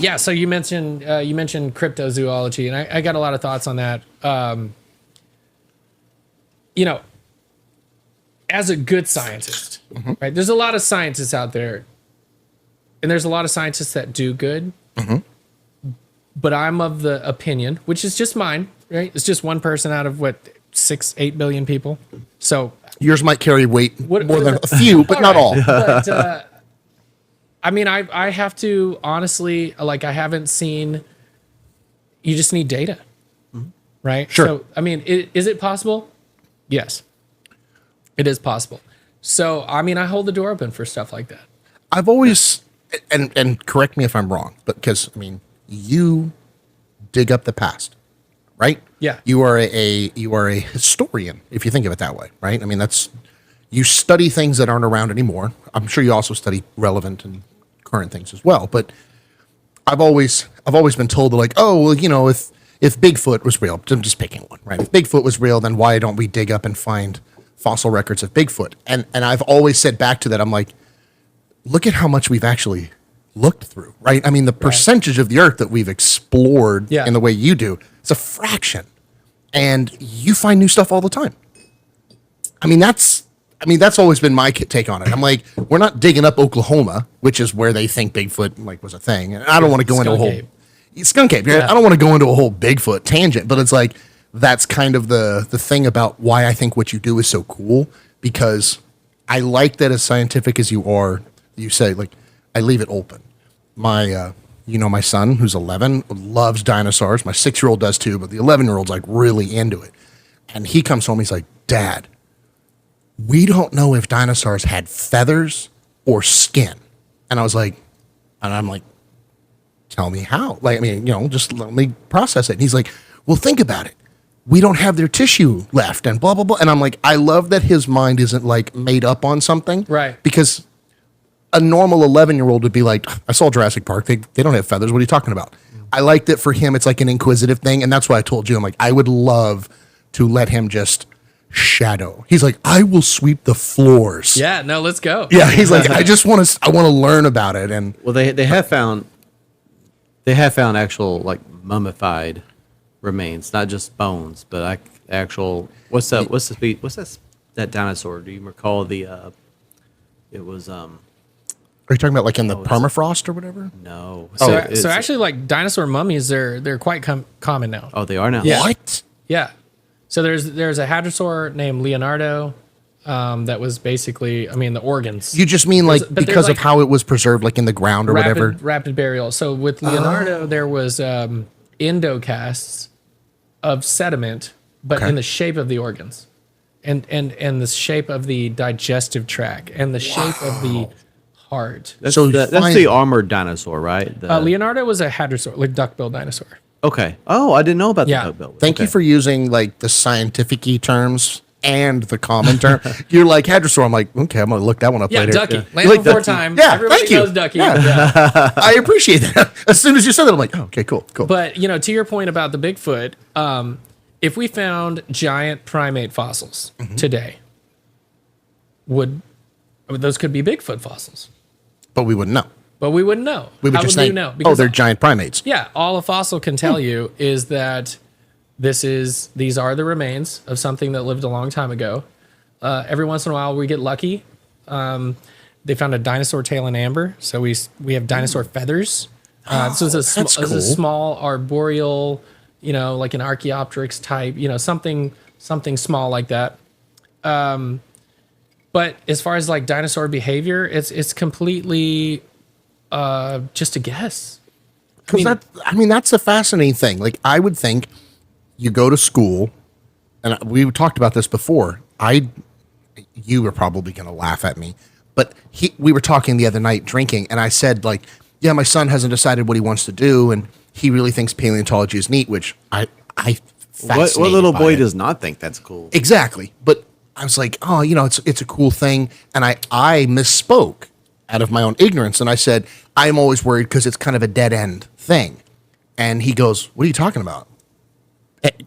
Yeah, so you mentioned cryptozoology, and I got a lot of thoughts on that. As a good scientist, right? There's a lot of scientists out there, and there's a lot of scientists that do good. But I'm of the opinion, which is just mine, right? It's just one person out of 6-8 billion people. So yours might carry weight more than a few, but not all. But I have to honestly, I haven't seen. You just need data, right? Sure. So is it possible? Yes, it is possible. So I hold the door open for stuff like that. I've always, and correct me if I'm wrong, but because you dig up the past, right? Yeah. You are a historian, if you think of it that way, right? You study things that aren't around anymore. I'm sure you also study relevant and current things as well. But I've always been told if Bigfoot was real, I'm just picking one, right? If Bigfoot was real, then why don't we dig up and find fossil records of Bigfoot? And I've always said back to that, I'm like, look at how much we've actually looked through, right? The percentage of the earth that we've explored in the way you do, it's a fraction. And you find new stuff all the time. That's always been my take on it. I'm like, we're not digging up Oklahoma, which is where they think Bigfoot was a thing. And I don't want to go into a whole Skunk Ape. Yeah. I don't want to go into a whole Bigfoot tangent, but it's like that's kind of the thing about why I think what you do is so cool, because I like that as scientific as you are, you say, I leave it open. My my son, who's 11, loves dinosaurs. My 6-year-old does too, but the 11-year-old's really into it. And he comes home, he's like, Dad, we don't know if dinosaurs had feathers or skin. And I'm like, tell me how. Just let me process it. And he's like, well, think about it. We don't have their tissue left and blah, blah, blah. And I'm like, I love that his mind isn't made up on something. Right. Because a normal 11-year-old would be like, I saw Jurassic Park. They don't have feathers. What are you talking about? I like that for him. It's like an inquisitive thing. And that's why I told you, I'm like, I would love to let him just shadow. He's like, I will sweep the floors. Yeah, no, let's go. Yeah. He's like, I want to learn about it. And they have found actual mummified remains, not just bones, but actual, that dinosaur? Do you recall it was, are you talking about in the permafrost or whatever? No. So actually, dinosaur mummies, they're quite common now. Oh, they are now. Yeah. What? Yeah. So there's a hadrosaur named Leonardo, that was basically, the organs. You just mean because of how it was preserved, in the ground or whatever? Rapid burial. So with Leonardo, there was endocasts of sediment, but in the shape of the organs, and the shape of the digestive tract, and the shape of the heart. That's the armored dinosaur, right? Leonardo was a hadrosaur, duck-billed dinosaur. Okay. Oh, I didn't know about the duck-bill. Thank you for using the scientific-y terms and the common term. You're like hadrosaur. I'm like, okay, I'm gonna look that one up later. Ducky. Land before time. Yeah, everybody thank you. knows Ducky. Yeah. I appreciate that. As soon as you said that, I'm like, oh, okay, cool. But to your point about the Bigfoot, if we found giant primate fossils today, those could be Bigfoot fossils. But we wouldn't know. We wouldn't know. We would How just would think, we know? oh, they're giant primates. Yeah, all a fossil can tell you is that these are the remains of something that lived a long time ago. Every once in a while, we get lucky. They found a dinosaur tail in amber, so we have dinosaur feathers. This is a small arboreal, like an Archaeopteryx type, something small like that. But as far as dinosaur behavior, it's completely just a guess. Because that's a fascinating thing. I would think you go to school, and we talked about this before. You were probably going to laugh at me, but we were talking the other night drinking, and I said yeah, my son hasn't decided what he wants to do, and he really thinks paleontology is neat, which I what little boy does not think that's cool? Exactly, but I was like, oh, it's a cool thing, and I misspoke out of my own ignorance, and I said I'm always worried because it's kind of a dead end thing, and he goes, what are you talking about?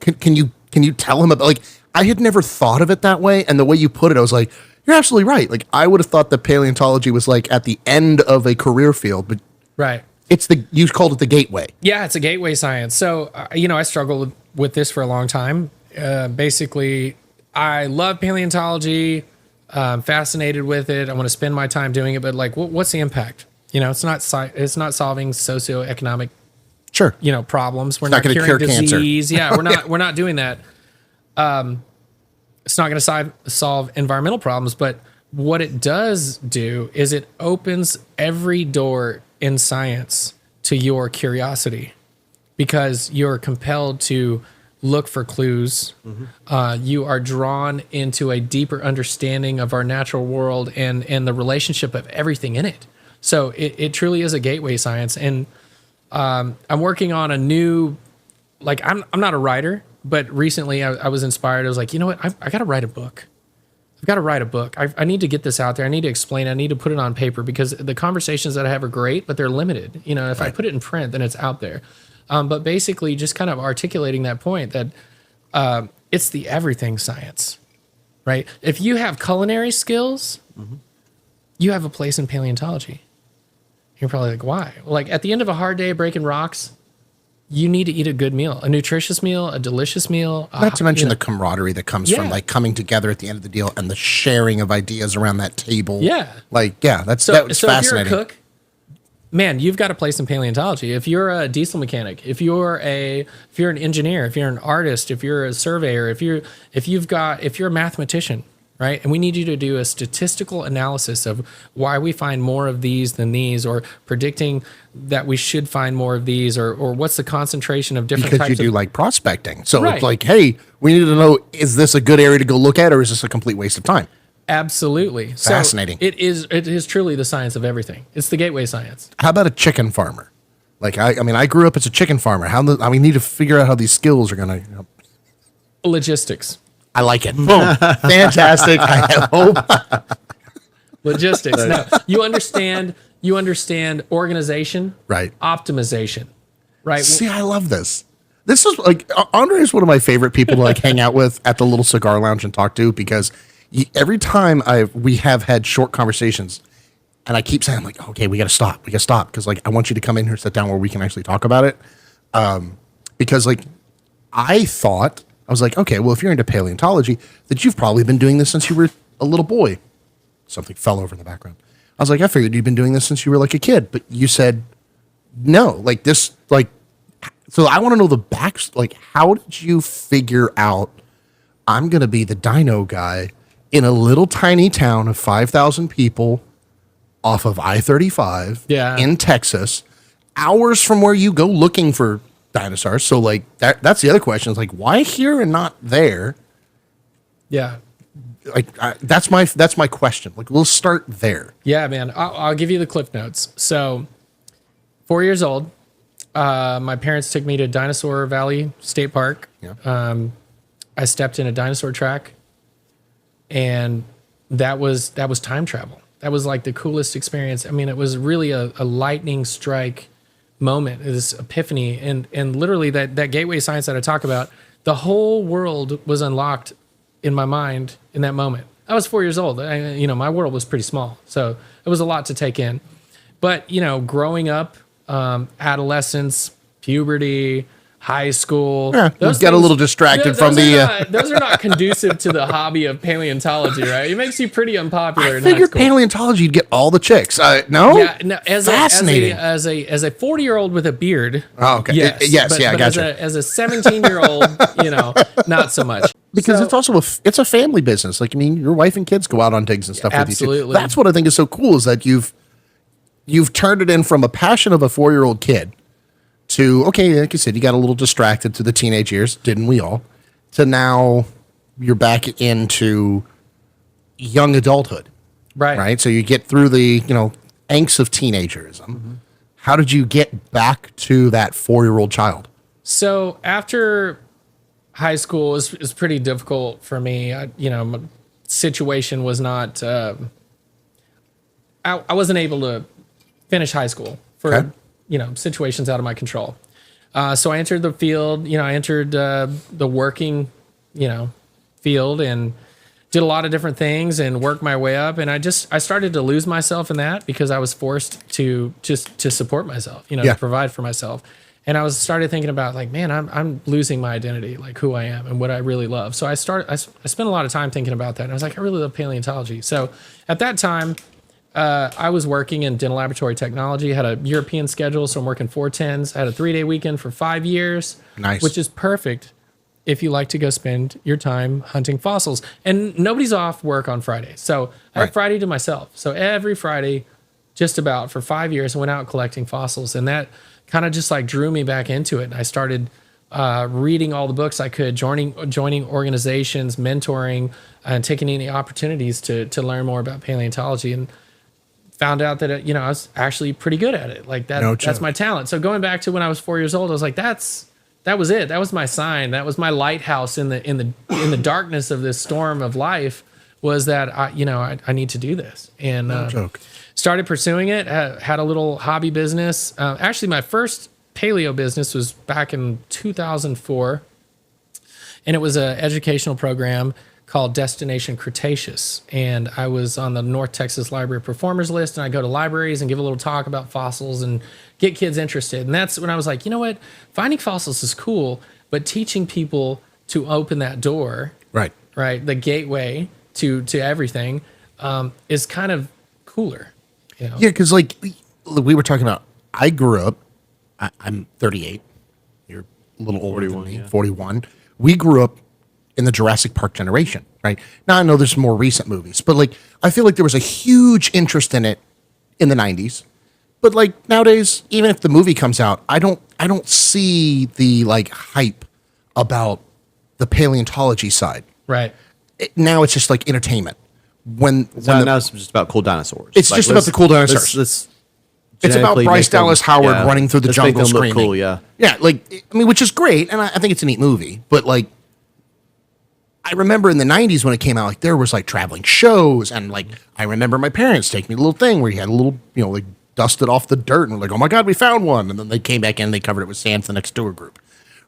Can you tell him about I had never thought of it that way, and the way you put it, I was like, you're absolutely right. I would have thought that paleontology was at the end of a career field, but right. you called it the gateway. Yeah, it's a gateway science. So, I struggled with this for a long time. Basically, I love paleontology. I'm fascinated with it. I want to spend my time doing it, but like, what's the impact? It's not solving socioeconomic, Sure. problems. We're not not gonna curing cure cancer. disease. Yeah, we're not doing that. It's not going to solve environmental problems, but what it does do is it opens every door in science to your curiosity, because you're compelled to look for clues. You are drawn into a deeper understanding of our natural world and the relationship of everything in it. So it truly is a gateway science. And I'm working on a new, like, I'm not a writer, but recently I was inspired. I was like, you know what? I got to write a book. I've got to write a book. I need to get this out there. I need to explain it. I need to put it on paper, because the conversations that I have are great, but they're limited. If I put it in print, then it's out there. But basically just kind of articulating that point that it's the everything science, right? If you have culinary skills, you have a place in paleontology. You're probably like, why? Well, like, at the end of a hard day of breaking rocks, you need to eat a good meal, a nutritious meal, a delicious meal. Not to mention the camaraderie that comes from like coming together at the end of the deal and the sharing of ideas around that table. Yeah. Like, yeah, that's So fascinating. if you're a cook, man, you've got a place in paleontology. If you're a diesel mechanic, if you're an engineer, if you're an artist, if you're a surveyor, if you're a mathematician, right? And we need you to do a statistical analysis of why we find more of these than these, or predicting that we should find more of these, or what's the concentration of different because types you do of, like prospecting. So Right. it's like, hey, we need to know, is this a good area to go look at, or is this a complete waste of time? Absolutely. Fascinating. So it is truly the science of everything. It's the gateway science. How about a chicken farmer? Like, I grew up as a chicken farmer. We need to figure out how these skills are going to, Logistics. I like it. Boom. Fantastic. I have hope. Logistics. No, you understand organization, Right. Optimization, right? See, I love this. This is like, Andre is one of my favorite people to like hang out with at the little cigar lounge and talk to, because every time we have had short conversations, and I keep saying, I'm like, okay, we got to stop. Because like, I want you to come in here, sit down where we can actually talk about it. Because like, I was like, okay, well, if you're into paleontology, that you've probably been doing this since you were a little boy. Something fell over in the background. I was like, I figured you'd been doing this since you were like a kid, but you said no, like this, like, so I want to know like, how did you figure out I'm going to be the dino guy in a little tiny town of 5,000 people off of I-35 in Texas, hours from where you go looking for dinosaurs? So like that's the other question, is like, why here and not there? Yeah. Like, that's my question. Like, we'll start there. Yeah, man. I'll give you the cliff notes. So 4 years old, my parents took me to Dinosaur Valley State Park. Yeah. I stepped in a dinosaur track, and that was time travel. That was like the coolest experience. I mean, it was really a lightning strike moment, this epiphany, and literally that gateway science that I talk about, the whole world was unlocked in my mind in that moment. I was 4 years old. My world was pretty small, so it was a lot to take in. But growing up, adolescence, puberty, high school, those get a little distracted from those are not conducive to the hobby of paleontology, right? It makes you pretty unpopular. I figured paleontology, you'd get all the chicks. No, yeah, no. Fascinating. As a 40-year-old with a beard. Oh, okay. Yes, I gotcha. As a 17-year-old, not so much. Because So- it's also it's a family business. Like, I mean, your wife and kids go out on digs and stuff with you too. Absolutely. That's what I think is so cool, is that you've turned it in from a passion of a 4-year-old kid to, okay, like you said, you got a little distracted to the teenage years, didn't we all? To now you're back into young adulthood. Right. So you get through the, angst of teenagerism. Mm-hmm. How did you get back to that 4-year-old child? So after high school is pretty difficult for me. My situation was not. I wasn't able to finish high school for situations out of my control. So I entered the field. I entered the working field, and did a lot of different things and worked my way up. And I started to lose myself in that because I was forced to support myself, to provide for myself. And I started thinking about like, man, I'm losing my identity, like who I am and what I really love. So I spent a lot of time thinking about that. And I was like, I really love paleontology. So at that time, I was working in dental laboratory technology, had a European schedule. So I'm working 410s. I had a 3-day weekend for 5 years, Nice. Which is perfect if you like to go spend your time hunting fossils. And nobody's off work on Friday. So I had Friday to myself. So every Friday, just about for 5 years, I went out collecting fossils. And that kind of just like drew me back into it. And I started reading all the books I could, joining organizations, mentoring, and taking any opportunities to learn more about paleontology, and found out that I was actually pretty good at it. Like that, that's my talent. So going back to when I was 4 years old, I was like, that was it. That was my sign. That was my lighthouse in the darkness of this storm of life. Was that I need to do this, and started pursuing it. Had a little hobby business. Actually, my first paleo business was back in 2004, and it was an educational program called Destination Cretaceous. And I was on the North Texas Library Performers list, and I go to libraries and give a little talk about fossils and get kids interested. And that's when I was like, you know what? Finding fossils is cool, but teaching people to open that door, right, the gateway to everything, is kind of cooler. Yeah, because like we were talking about, I grew up, I'm 38. You're a little older than me, 41. We grew up in the Jurassic Park generation, right? Now I know there's more recent movies, but like I feel like there was a huge interest in it in the 90s. But like nowadays, even if the movie comes out, I don't see the like hype about the paleontology side. Right. Now it's just like entertainment. Now it's just about cool dinosaurs. It's just about the cool dinosaurs. It's about Bryce Dallas Howard running through the jungle screaming. Cool, yeah, like I mean, which is great, and I think it's a neat movie. But like, I remember in the 90s when it came out, like there was like traveling shows, and like I remember my parents taking me to a little thing where you had a little, like dusted off the dirt, and we're like, oh my god, we found one, and then they came back in and they covered it with sand for the next tour group,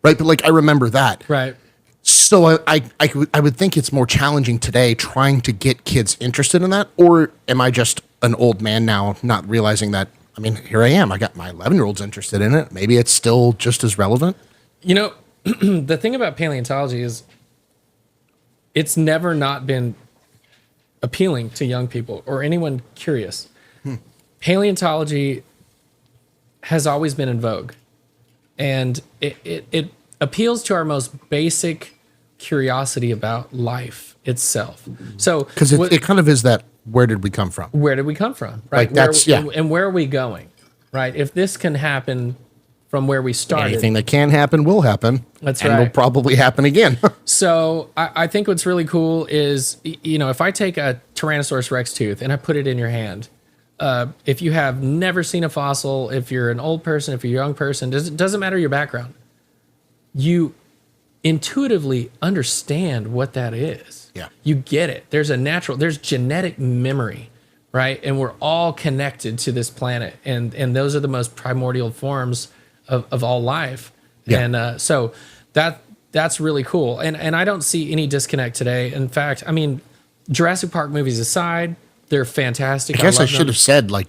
right? But like I remember that, right? So I would think it's more challenging today trying to get kids interested in that, or am I just an old man now not realizing that? I mean, here I am. I got my 11-year-olds interested in it. Maybe it's still just as relevant. The thing about paleontology is it's never not been appealing to young people or anyone curious. Paleontology has always been in vogue, and it appeals to our most basic curiosity about life itself. So, because it kind of is that, where did we come from? Where did we come from? Right. Like and where are we going? Right. If this can happen from where we started, anything that can happen will happen. That's and right. will probably happen again. So I think what's really cool is, if I take a Tyrannosaurus Rex tooth and I put it in your hand, if you have never seen a fossil, if you're an old person, if you're a young person, doesn't matter your background, you intuitively understand what that is. Yeah. You get it. There's genetic memory, right? And we're all connected to this planet. And those are the most primordial forms of all life. Yeah. And so that's really cool. And I don't see any disconnect today. In fact, I mean, Jurassic Park movies aside, they're fantastic. I guess I should have said, like,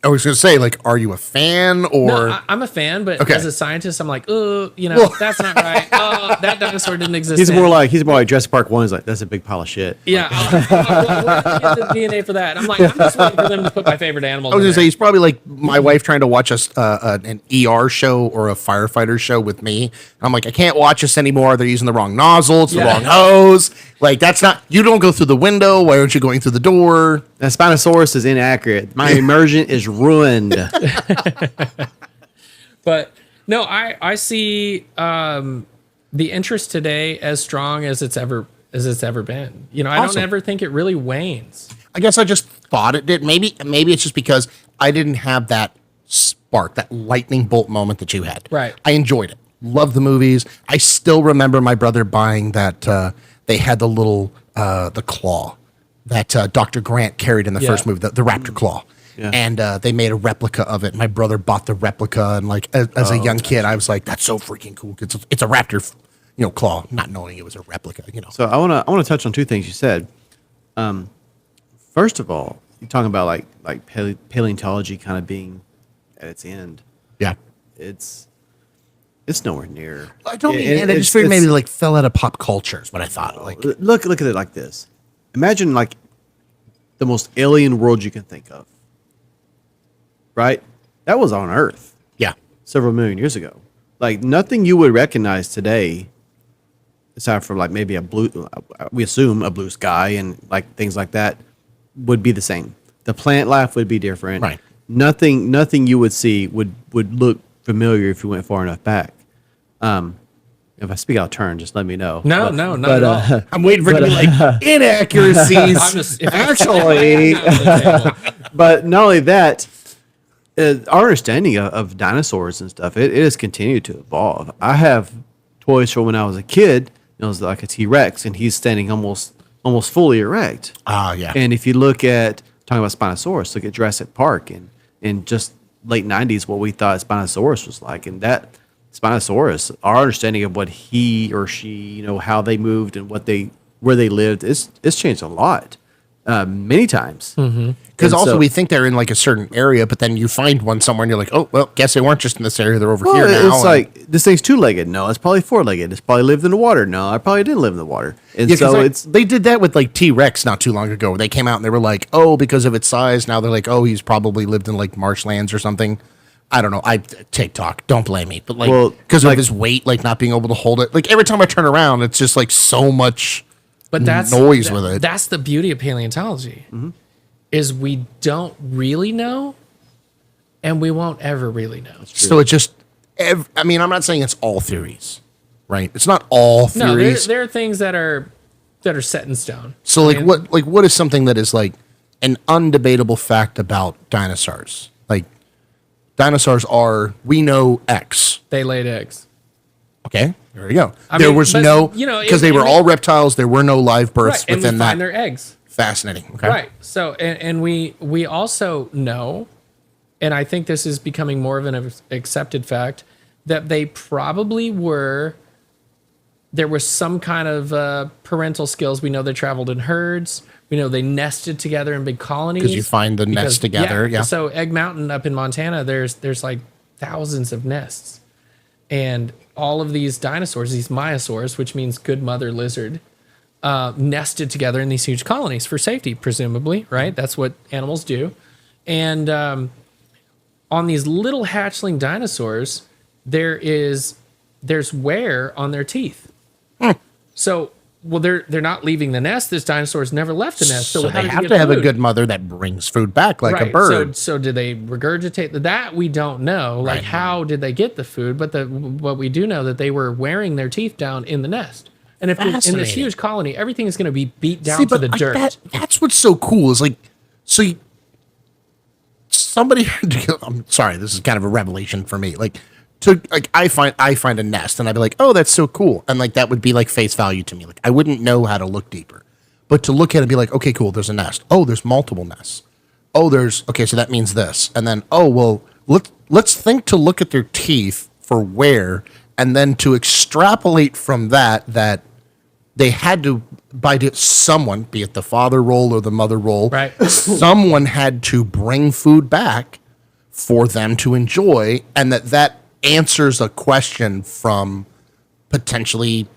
I was going to say, like, are you a fan or? No, I'm a fan, but as a scientist, I'm like, that's not right. Oh, that dinosaur didn't exist. He's more like Jurassic Park 1 is like, that's a big pile of shit. Yeah. Where did the DNA for that? I'm like, I'm just waiting for them to put my favorite animal. I was going to say, he's probably like my wife trying to watch an ER show or a firefighter show with me. I'm like, I can't watch this anymore. They're using the wrong nozzle. It's the wrong hose. Like, that's not, you don't go through the window. Why aren't you going through the door? That Spinosaurus is inaccurate. My immersion is ruined. But no, I see the interest today as strong as it's ever been. I don't ever think it really wanes. I guess I just thought it did. Maybe it's just because I didn't have that spark, that lightning bolt moment that you had. Right. I enjoyed it. Loved the movies. I still remember my brother buying that. They had the little the claw that Dr. Grant carried in the first movie, the raptor claw. Yeah. And they made a replica of it. My brother bought the replica, and like as a young kid, I was like, "That's so freaking cool!" It's a raptor, claw, not knowing it was a replica. So I want to touch on two things you said. First of all, you're talking about like paleontology kind of being at its end. Yeah. It's nowhere near. I don't mean, and I just figured maybe like fell out of pop culture is what I thought. Like, look at it like this. Imagine like the most alien world you can think of. Right? That was on Earth yeah. several million years ago. Like nothing you would recognize today, aside from like maybe we assume a blue sky and like things like that, would be the same. The plant life would be different. Right. Nothing you would see would look familiar if you went far enough back. If I speak out of turn, just let me know. No, not at all. I'm waiting for it to be like inaccuracies. Actually, but not only that, our understanding of dinosaurs and stuff, it has continued to evolve. I have toys from when I was a kid. It was like a T-Rex, and he's standing almost fully erect. Ah, yeah. And if you look at talking about Spinosaurus, look at Jurassic Park and just late 90s, what we thought Spinosaurus was like, and that Spinosaurus, our understanding of what he or she, how they moved and where they lived, it's changed a lot, many times. Because also we think they're in like a certain area, but then you find one somewhere and you're like, oh, well, guess they weren't just in this area. They're over here now. It's like, this thing's two-legged. No, it's probably four-legged. It's probably lived in the water. No, I probably didn't live in the water. And yeah, so they did that with like T-Rex not too long ago. They came out and they were like, oh, because of its size, now they're like, oh, he's probably lived in like marshlands or something. I don't know. Tik Tok, don't blame me. But like, because of his weight, like not being able to hold it. Like every time I turn around, it's just like so much noise with it. That's the beauty of paleontology, is we don't really know, and we won't ever really know. So it's just, I mean, I'm not saying it's all theories, right? It's not all theories. No, there are things that are set in stone. So what is something that is like an undebatable fact about dinosaurs? Like dinosaurs we know X. They laid eggs. Okay, there you go. I There mean, was but, no, because they were all reptiles. There were no live births Right, within and we find their eggs. Fascinating. Okay. Right. So, and we also know, and I think this is becoming more of an accepted fact, that they probably there was some kind of parental skills. We know they traveled in herds. We know they nested together in big colonies. Because you find the nest together. Yeah. So Egg Mountain up in Montana, there's like thousands of nests. And all of these dinosaurs, these myosaurs, which means good mother lizard, nested together in these huge colonies for safety, presumably, right? That's what animals do. And on these little hatchling dinosaurs, there's wear on their teeth. So, well, they're not leaving the nest. This dinosaur's never left the nest. So they have to have a good mother that brings food back like a bird. So did they regurgitate that? We don't know. Like, how did they get the food? But what we do know that they were wearing their teeth down in the nest. And if in this huge colony, everything is going to be beat down to the dirt. That's what's so cool is like, somebody had to, I'm sorry, this is kind of a revelation for me. Like, I find a nest and I'd be like, oh, that's so cool. And like, that would be like face value to me. Like, I wouldn't know how to look deeper, but to look at it and be like, okay, cool. There's a nest. Oh, there's multiple nests. Oh, okay. So that means this. And then, oh, well, let's think to look at their teeth for wear. And then to extrapolate from that they had to, someone, be it the father role or the mother role, right. Someone had to bring food back for them to enjoy, and that answers a question from potentially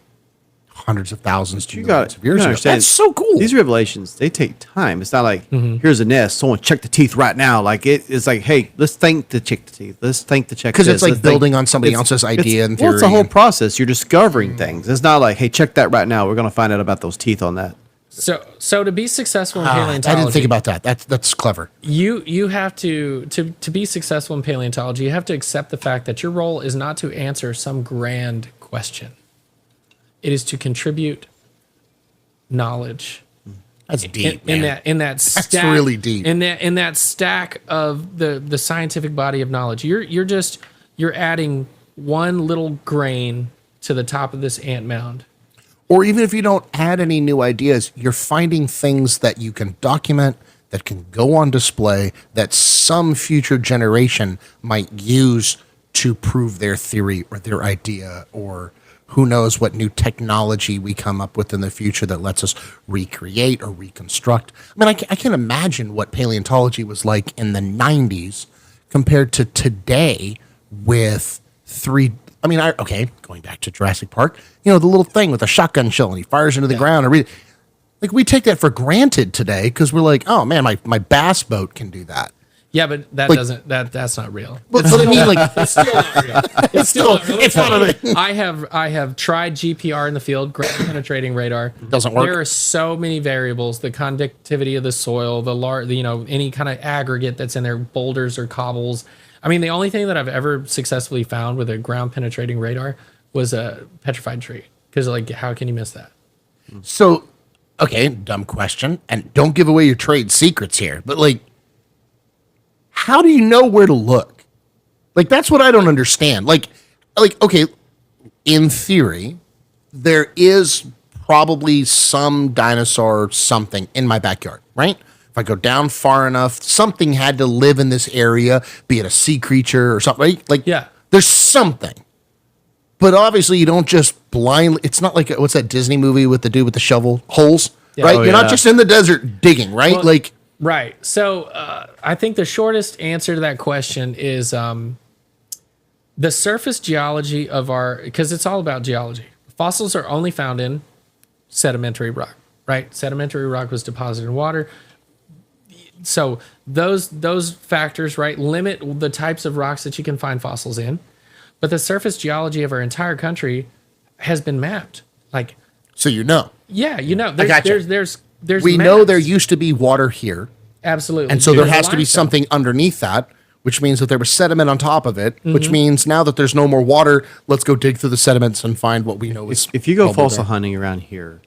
hundreds of thousands to millions of years ago. That's so cool. These revelations, they take time. It's not like, here's a nest, someone check the teeth right now. Like, it's like, hey, let's think to check the teeth. Let's think to check this. Because it's like building on somebody else's idea and theory. Well, it's a whole process. You're discovering things. It's not like, hey, check that right now. We're going to find out about those teeth on that. So to be successful in paleontology, I didn't think about that. That's clever. You have to be successful in paleontology, you have to accept the fact that your role is not to answer some grand question. It is to contribute knowledge. That's deep, man. In that stack, that's really deep. In that stack of the scientific body of knowledge, you're adding one little grain to the top of this ant mound. Or even if you don't add any new ideas, you're finding things that you can document, that can go on display, that some future generation might use to prove their theory or their idea or who knows what new technology we come up with in the future that lets us recreate or reconstruct. I mean, I can't imagine what paleontology was like in the 90s compared to today with going back to Jurassic Park, the little thing with a shotgun shell and he fires into the ground. Like we take that for granted today because we're like, oh man, my bass boat can do that. Yeah, but that's not real. But I mean, like, It's still not real. it's not a thing. I have tried GPR in the field, ground penetrating radar. Doesn't work. There are so many variables: the conductivity of the soil, any kind of aggregate that's in there, boulders or cobbles. I mean, the only thing that I've ever successfully found with a ground penetrating radar was a petrified tree. Because how can you miss that? So, okay, dumb question, and don't give away your trade secrets here, but how do you know where to look? That's what I don't understand. Okay, in theory, there is probably some dinosaur something in my backyard, right? If I go down far enough, something had to live in this area, be it a sea creature or something, right? Yeah. There's something. But obviously you don't just blindly, it's not like, what's that Disney movie with the dude with the shovel? Holes, right? Oh, You're not just in the desert digging, right? Well, right. So I think the shortest answer to that question is the surface geology of because it's all about geology. Fossils are only found in sedimentary rock, right? Sedimentary rock was deposited in water. So those factors, right, limit the types of rocks that you can find fossils in. But the surface geology of our entire country has been mapped. So Yeah, I gotcha. There's we maps. know there used to be water here. Absolutely. And so there has to be limestone. something underneath that, which means that there was sediment on top of it, which means now that there's no more water, let's go dig through the sediments and find what we know is. If you go probably fossil there. hunting around here,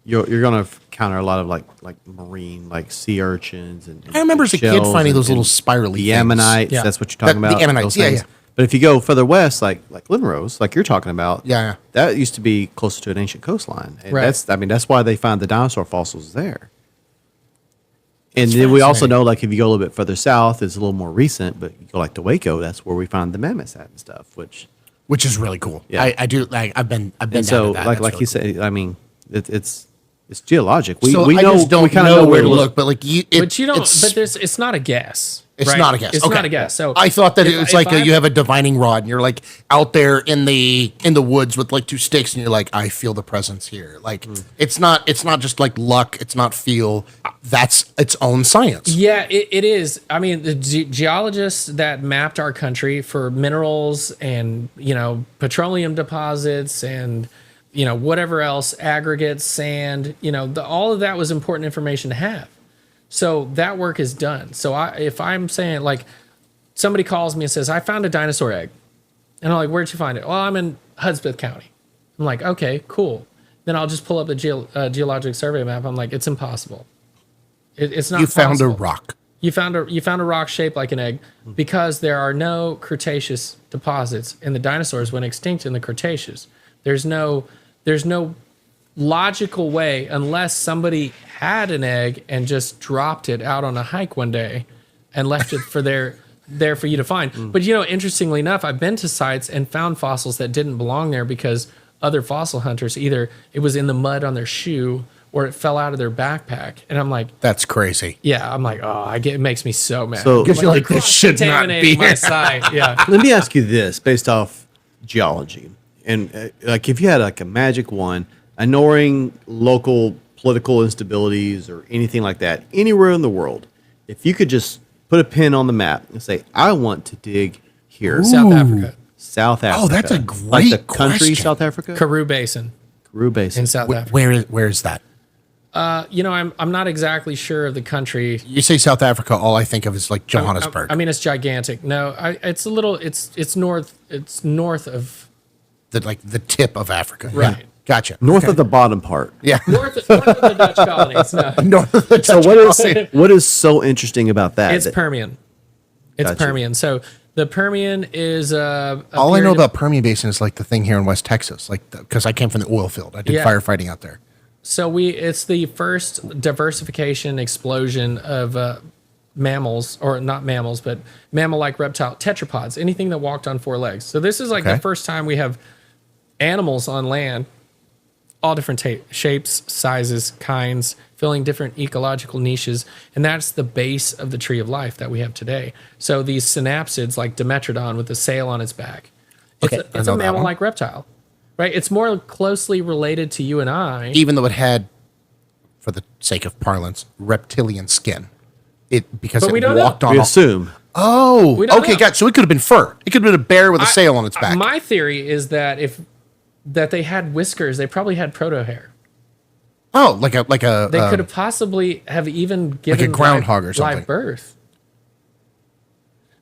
you're gonna encounter a lot of like marine sea urchins and I remember as a kid shells finding those and little spirally the things. ammonites. Yeah. That's what you're talking The about. ammonites, those yeah, things. yeah. But if you go further west, like Linrose, like you're talking about, Yeah. that used to be closer to an ancient coastline. And Right. that's why they find the dinosaur fossils there. And then we also know, if you go a little bit further south, it's a little more recent. But you go to Waco, that's where we find the mammoths at and stuff. Which is really cool. Yeah. I do. I've been and down so to that. like That's you really said, I mean, it's geologic. cool. So we I know just don't we kinda know where to to look, but But you don't. But it's not a guess. It's right? not a guess. It's Okay. not a guess. So I thought that if- it's if like I'm- you have a divining rod and you're out there in the woods with two sticks and you're like, I feel the presence here. It's not just luck. It's not feel. That's its own science. Yeah, it is. I mean, the geologists that mapped our country for minerals and petroleum deposits and whatever else, aggregates, sand, all of that was important information to have. So that work is done. So if I'm saying somebody calls me and says, I found a dinosaur egg. And I'm like, where'd you find it? Well, I'm in Hudspeth County. I'm like, okay, cool. Then I'll just pull up a geologic survey map. I'm like, it's impossible. It's not You found a possible. rock. You found a rock shaped like an egg because there are no Cretaceous deposits and the dinosaurs went extinct in the Cretaceous. There's no logical way unless somebody had an egg and just dropped it out on a hike one day and left it there for you to find. But interestingly enough, I've been to sites and found fossils that didn't belong there because other fossil hunters, either it was in the mud on their shoe or it fell out of their backpack. And I'm like, That's crazy. yeah, I'm like, oh, it makes me so mad. So- Because you're like, this should not be Contaminating my here. site. Yeah. Let me ask you this, based off geology, and if you had a magic wand, ignoring local political instabilities or anything like that, anywhere in the world, if you could just put a pin on the map and say, I want to dig here, South Africa. South Africa. Oh, that's a the great country, question. South Africa, Karoo Basin Karoo Basin. in South Africa. Where is that? I'm not exactly sure of the country. You say South Africa, all I think of is Johannesburg. I mean, it's gigantic. No, it's a little. It's north. It's north of the tip of Africa. Right. Yeah. Gotcha. North of the bottom part. Yeah. north of the Dutch colonies. No, North of the So what is so interesting about that? it's Permian. It's Gotcha. Permian. So the Permian is all I know about Permian Basin is the thing here in West Texas, because I came from the oil field. I did Yeah. firefighting out there. So it's the first diversification explosion of mammals, or not mammals, but mammal-like reptile tetrapods, anything that walked on four legs. So this is Okay. the first time we have animals on land, all different shapes, sizes, kinds, filling different ecological niches. And that's the base of the tree of life that we have today. So these synapsids, like Dimetrodon with a sail on its back, it's a mammal-like reptile, right? It's more closely related to you and I. Even though it had, for the sake of parlance, reptilian skin. Because But we it don't walked know. on We all- assume. Oh, We don't okay, know. gotcha. So it could have been fur. It could have been a bear with a sail on its back. My theory is that that they had whiskers, they probably had proto hair. Oh, like a They could have possibly have even given groundhog or something. live birth.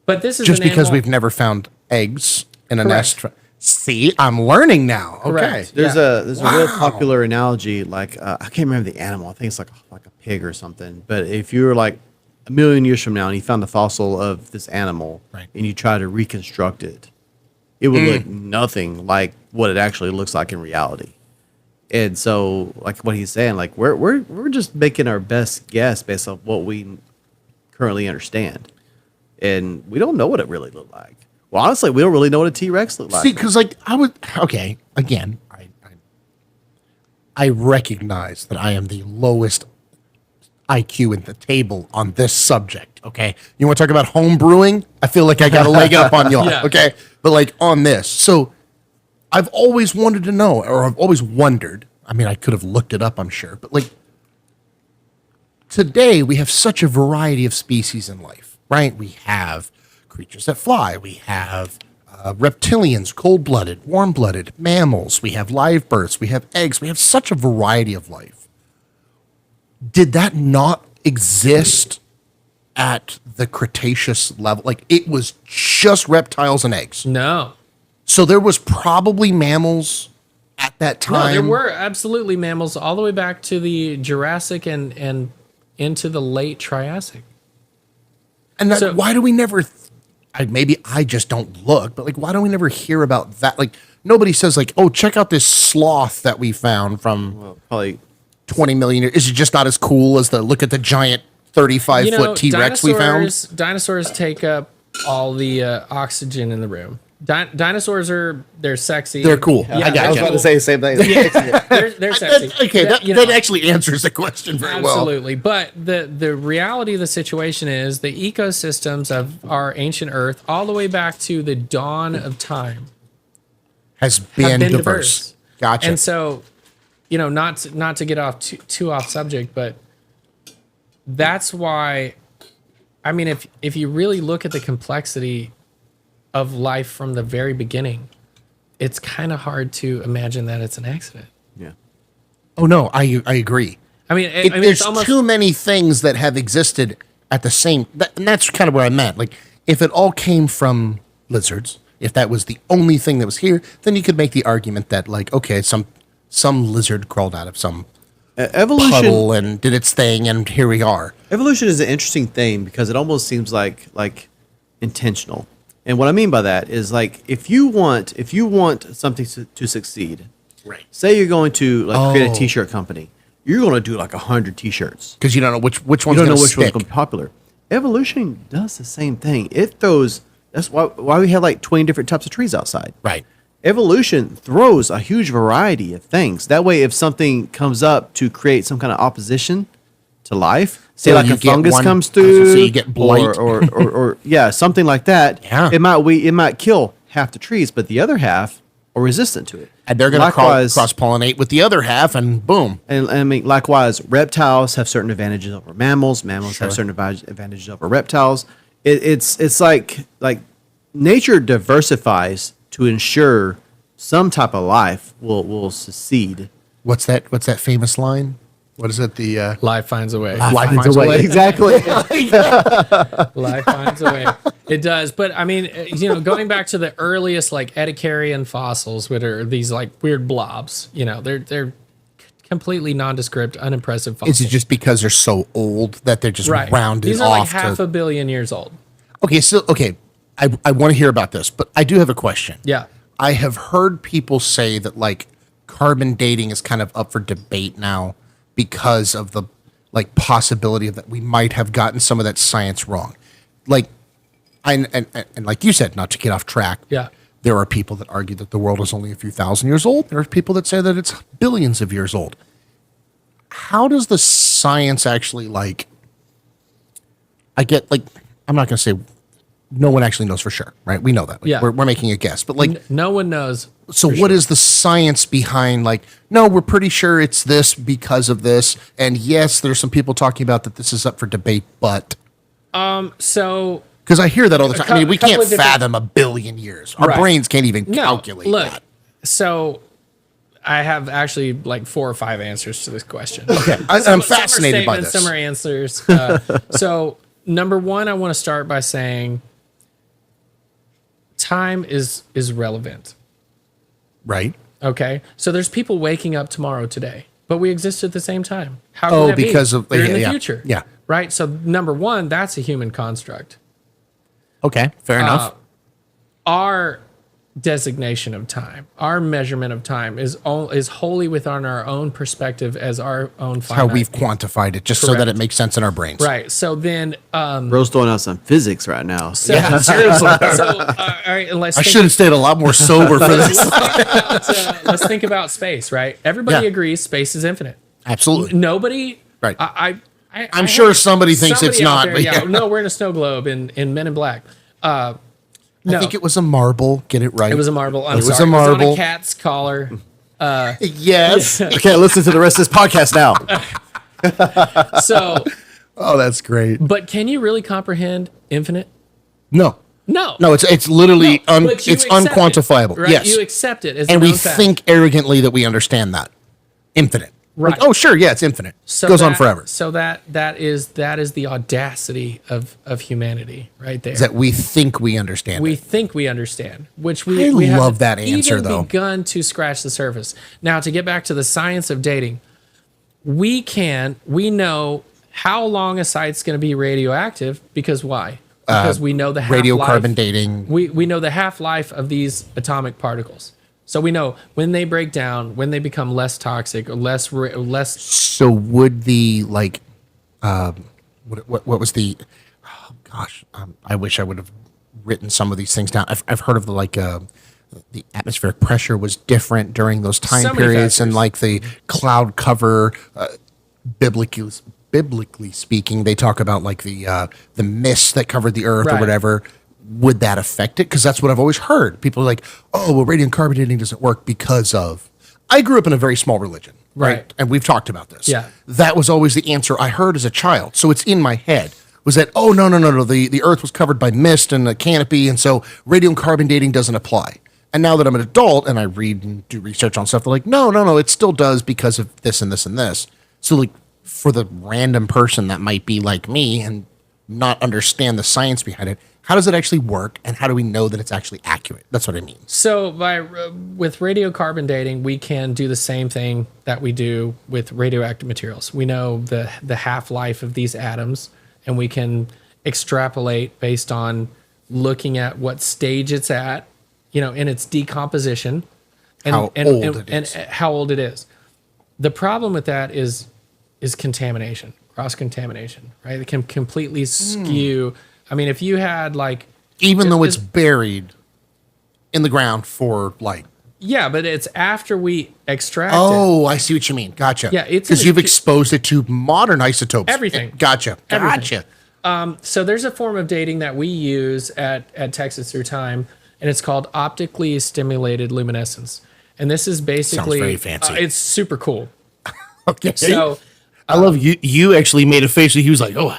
But this is just an because animal- we've never found eggs in a Correct. nest. See, I'm learning now. Okay. Correct. There's Yeah. a real popular analogy, like I can't remember the animal. I think it's like a pig or something. But if you were like a million years from now and you found the fossil of this animal, Right. and you try to reconstruct it, it would look nothing like what it actually looks like in reality. And so, like what he's saying, like we're just making our best guess based on what we currently understand, and we don't know what it really looked like. Well, honestly, we don't really know what a T-Rex looked like. See, because like okay, again, I recognize that I am the lowest IQ in the table on this subject. Okay, you want to talk about home brewing? I feel like I got a leg up on y'all. Yeah. Okay, but like on this, so I've always wanted to know, or I've always wondered. I mean, I could have looked it up, I'm sure, but like today we have such a variety of species in life, right? We have creatures that fly. We have reptilians, cold-blooded, warm-blooded, mammals. We have live births. We have eggs. We have such a variety of life. Did that not exist at the Cretaceous level? Like it was just reptiles and eggs. No. So there was probably mammals at that No, time. there were absolutely mammals all the way back to the Jurassic and into the late Triassic. And that, So- why do we never? Maybe I just don't look, but like, why don't we never hear about that? Like, nobody says like, "Oh, check out this sloth that we found from Probably 20 million years." Is it just not as cool as the look at the giant 35-foot T-Rex we found? Dinosaurs take up all the oxygen in the room. Dinosaurs they're sexy. They're cool. Yeah, I got they're you. I was about to say the same thing. They're sexy. That actually answers the question very well. Absolutely. But the reality of the situation is the ecosystems of our ancient Earth, all the way back to the dawn of time, Has have been, been diverse. Gotcha. And so, not to get off too off subject, but that's why, I mean, if you really look at the complexity of life from the very beginning, it's kind of hard to imagine that it's an accident. Yeah. Oh no, I agree. I mean, There's it's almost too many things that have existed at the same. And that's kind of where I meant. Like, if it all came from lizards, if that was the only thing that was here, then you could make the argument that, like, okay, some lizard crawled out of some Evolution. puddle and did its thing, and here we are. Evolution is an interesting thing because it almost seems like intentional. And what I mean by that is like if you want something to succeed, Right. say you're going to create Oh. a t-shirt company, you're going to do like 100 t-shirts. Because you don't know which You one's don't going know to which one's stick. going to be popular. Evolution does the same thing. It throws. That's why we have like 20 different types of trees outside. Right. Evolution throws a huge variety of things. That way, if something comes up to create some kind of opposition to life, say So like you a get fungus one- comes I was gonna through, say you get blight. or yeah, something like that. Yeah. It might kill half the trees, but the other half are resistant to it. And they're going to Likewise- cross-pollinate with the other half, and boom. And I mean, likewise, reptiles have certain advantages over mammals. Mammals have certain advantages over reptiles. It's like nature diversifies to ensure some type of life will succeed. What's that famous line? What is it? The life finds a way. life finds a way. Exactly. Life finds a way. It does. But I mean, going back to the earliest like Edicarian fossils, which are these like weird blobs, they're completely nondescript, unimpressive fossils. Is it just because they're so old that they're just right? rounded These are like off half to? a billion years old. Okay, I want to hear about this, but I do have a question. Yeah. I have heard people say that like carbon dating is kind of up for debate now because of the like possibility of that we might have gotten some of that science wrong. Like and like you said, not to get off track. Yeah. There are people that argue that the world is only a few thousand years old. There are people that say that it's billions of years old. How does the science actually I'm not going to say no one actually knows for sure, right? We know that. We're making a guess, but no one knows. So what is the science behind no, we're pretty sure it's this because of this. And yes, there's some people talking about that this is up for debate, but so because I hear that all the time. I mean, we can't different- fathom a billion years. Our Right. brains can't even No, calculate look, that. So I have actually 4 or 5 answers to this question. Okay. I'm Some are fascinated by statements, this. Some are answers. So number one, I want to start by saying time is relevant. Right. Okay. So there's people waking up tomorrow today, but we exist at the same time. How Oh, can that because be? of- They're in the yeah, future. yeah. Right. So number one, that's a human construct. Okay. Fair enough. Our designation of time, our measurement of time is wholly within our own perspective as our own finite. How we've quantified it just so that Correct. it makes sense in our brains. Right. So then, Bro's throwing out some physics right now. Yeah, seriously. so all right, and let's I think should have stayed a lot more sober for this. let's think about space, right? Everybody Yeah. agrees space is infinite. Absolutely. Nobody, Right. I'm sure somebody thinks it's not, but yeah. No, we're in a snow globe in Men in Black. No, I think it was a marble. Get it right. it was a marble. I'm It was sorry. a marble. It was on a cat's collar. Yes. I can't listen to the rest of this podcast now. So, Oh, that's great. but can you really comprehend infinite? No. No. No, it's literally No, but you it's accept it, unquantifiable. right? Yes. You accept it as And a we known fact. think arrogantly that we understand that. Infinite. Right. Oh, sure, yeah, it's infinite. So Goes on that- forever. So that is the audacity of humanity right there. Is that we think we understand We it. think we understand, which I we love haven't that answer, even though. begun to scratch the surface. Now, to get back to the science of dating, we know how long a site's going to be radioactive because why? Because we know the half-life. Radiocarbon dating. We know the half-life of these atomic particles. So we know when they break down, when they become less toxic or less. So would the what was the? Oh gosh, I wish I would have written some of these things down. I've heard of the atmospheric pressure was different during those time So many periods, and factors. the cloud cover. Biblically speaking, they talk about the mist that covered the earth or Right. whatever. Would that affect it? Because that's what I've always heard. People are like, "Oh, well, radiocarbon dating doesn't work because of." I grew up in a very small religion, right? Right. And we've talked about this. Yeah. That was always the answer I heard as a child. So it's in my head. Was that, oh, no. The earth was covered by mist and a canopy, and so radiocarbon dating doesn't apply. And now that I'm an adult and I read and do research on stuff, they're like, no, it still does because of this and this and this. So for the random person that might be like me and not understand the science behind it, how does it actually work, and how do we know that it's actually accurate? That's what I mean. So with radiocarbon dating, we can do the same thing that we do with radioactive materials. We know the half-life of these atoms, and we can extrapolate based on looking at what stage it's at, in its decomposition, and How old it is. and how old it is. The problem with that is contamination, cross-contamination, right? It can completely skew. I mean, if you had Even though it's is- buried in the ground for yeah, but it's after we extract it. Oh, I see what you mean. Gotcha. Yeah, it's because an you've acu- exposed it to modern isotopes. Everything. Gotcha. Everything. Gotcha. So there's a form of dating that we use at Texas Through Time, and it's called optically stimulated luminescence. And this is basically very fancy. it's super cool. Okay. So I love you. You actually made a face. He was like, "Oh,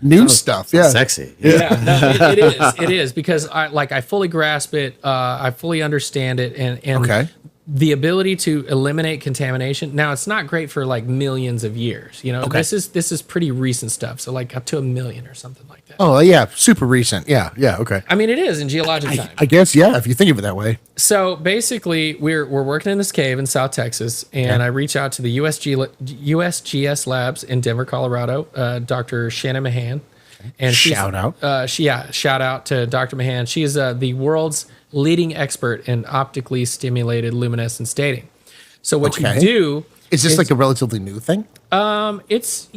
new stuff." Yeah. Sexy. yeah, no, it is because I fully grasp it. I fully understand it, and Okay. the ability to eliminate contamination. Now, it's not great for millions of years. Okay. This is pretty recent stuff. So up to 1 million or something like that. Oh, yeah. Super recent. Yeah. Yeah. Okay. I mean, it is in geologic time. I guess. Yeah. If you think of it that way. So basically, we're working in this cave in South Texas, and I reach out to the USGS labs in Denver, Colorado. Dr. Shannon Mahan, and she's- Shout out. shout out to Dr. Mahan. She is the world's leading expert in optically stimulated luminescence dating. So what you Okay. do Is this a relatively new thing? it's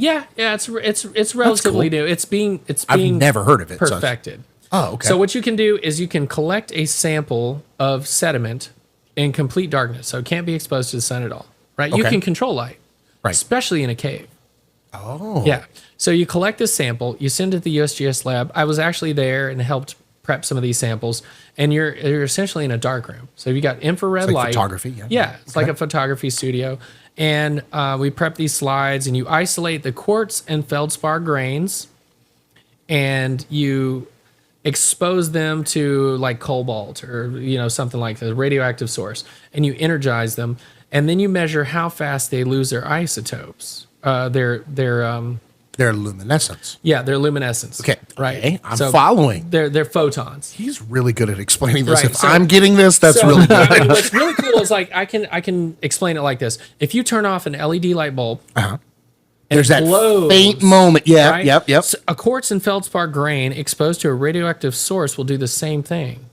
relatively new. It's being I've never heard of it. so- perfected. Oh, okay. So what you can do is you can collect a sample of sediment in complete darkness, so it can't be exposed to the sun at all, right? You Okay. can control light, Right. especially in a cave. Oh. Yeah. So you collect this sample, you send it to the USGS lab. I was actually there and helped prep some of these samples, and you're essentially in a dark room. So you got infrared Like light. photography, yeah. Yeah, it's like a photography studio. And we prep these slides, and you isolate the quartz and feldspar grains, and you expose them to like cobalt or something like the radioactive source, and you energize them, and then you measure how fast they lose their isotopes. Their luminescence. Yeah, their luminescence. Okay. Right. Okay, I'm following. They're photons. He's really good at explaining this. Right, If so- I'm getting this, that's So, really good. I mean, what's really cool is like I can explain it like this. If you turn off an LED light bulb, Uh-huh. and There's it that glows, faint moment. Yeah. right? Yep. So a quartz and feldspar grain exposed to a radioactive source will do the same thing,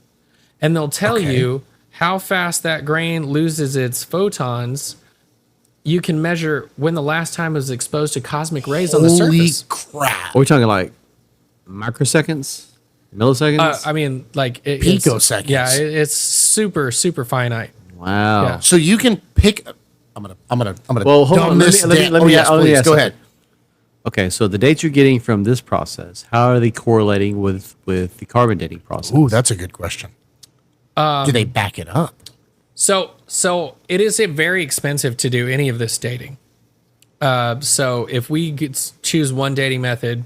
and they'll tell Okay. you how fast that grain loses its photons. You can measure when the last time it was exposed to cosmic rays on the Holy surface. crap. Are we talking like microseconds, milliseconds? I mean, like Picoseconds. Yeah, it's super finite. wow. Yeah. So you can pick. I'm gonna. Well, hold dumb on. this Let me down. Oh, yes, let me please, ask go something. ahead. Okay, so the dates you're getting from this process, how are they correlating with the carbon dating process? Ooh, that's a good question. Do they back it up? So it is very expensive to do any of this dating. So if we choose one dating method,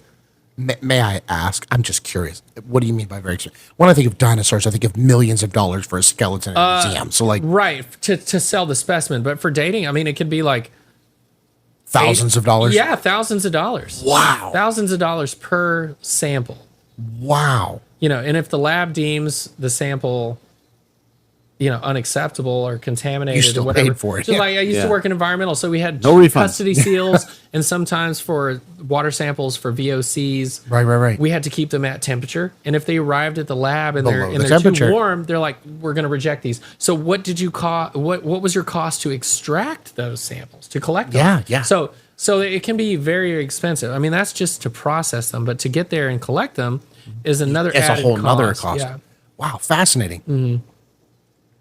May I ask? I'm just curious. What do you mean by very expensive? When I think of dinosaurs, I think of millions of dollars for a skeleton in a museum. So like right, to sell the specimen, but for dating, I mean, it could be like thousands of dollars. Yeah, thousands of dollars. Wow. Thousands of dollars per sample. Wow. And if the lab deems the sample, unacceptable or contaminated You still or whatever. paid for it, Just yeah. like I used Yeah. to work in environmental, so we had No refunds. custody seals, and sometimes for water samples for VOCs, Right. we had to keep them at temperature. And if they arrived at the lab and Below the they're temperature. too warm, they're like, we're going to reject these. So what did you what was your cost to extract those samples, to collect them? Yeah. So it can be very expensive. I mean, that's just to process them, but to get there and collect them is another It's a added whole nother cost. Yeah. Wow, fascinating.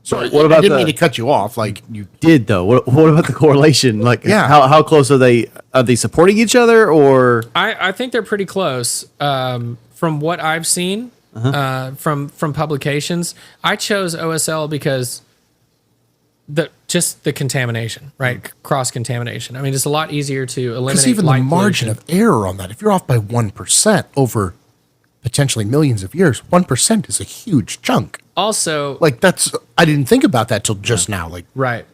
So What about I didn't mean the- to cut you off. Like you Did though? What about the correlation? Like, Yeah. how close are they? Are they supporting each other or? I think they're pretty close. From what I've seen from publications, I chose OSL because the contamination, right? Cross contamination. I mean, it's a lot easier to eliminate. because even the light margin pollution. of error on that, if you're off by 1% over potentially millions of years, 1% is a huge chunk. Also, Like I didn't think about that till just now. Like right.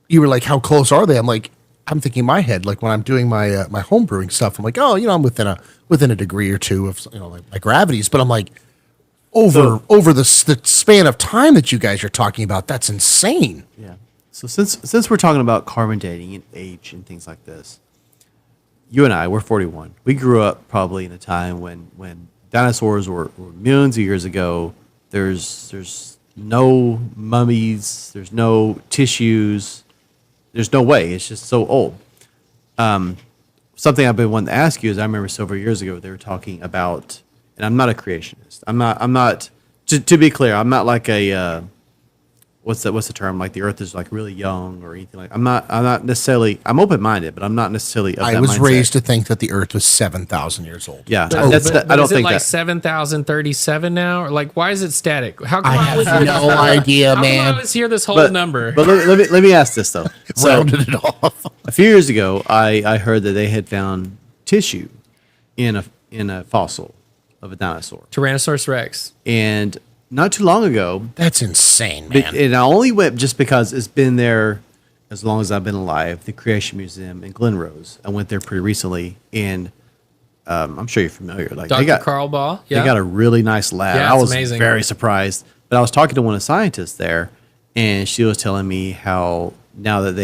you were like, how close are they? I'm like, I'm thinking in my head, like when I'm doing my my home brewing stuff, I'm like, oh, I'm within a degree or two of like my gravities, but I'm like over the span of time that you guys are talking about, that's insane. Yeah. So since we're talking about carbon dating and age and things like this, you and I, we're 41. We grew up probably in a time when dinosaurs were millions of years ago. There's no mummies. There's no tissues. There's no way. It's just so old. Something I've been wanting to ask you is I remember several years ago they were talking about, and I'm not a creationist. I'm not. To be clear, I'm not like a what's the term? Like the Earth is like really young or anything like. I'm not necessarily. I'm open minded, but I'm not necessarily. Of I that was mindset. raised to think that the Earth was 7,000 years old. Yeah, But, that's. but I don't is it think like that. 7,037 now? Or like, why is it static? How come I always have hear no this- idea, how come I man. always hear this whole But, number? but let me ask this though. So Rounded it off. a few years ago, I heard that they had found tissue in a fossil of a dinosaur, Tyrannosaurus Rex. and not too long ago, That's insane, But- man. and I only went just because it's been there as long as I've been alive. The Creation Museum in Glen Rose. I went there pretty recently, and I'm sure you're familiar. Like Dr. they got Carl Ball. Yeah. they got a really nice lab. Yeah, I it's was amazing. very surprised. But I was talking to one of the scientists there, and she was telling me how now that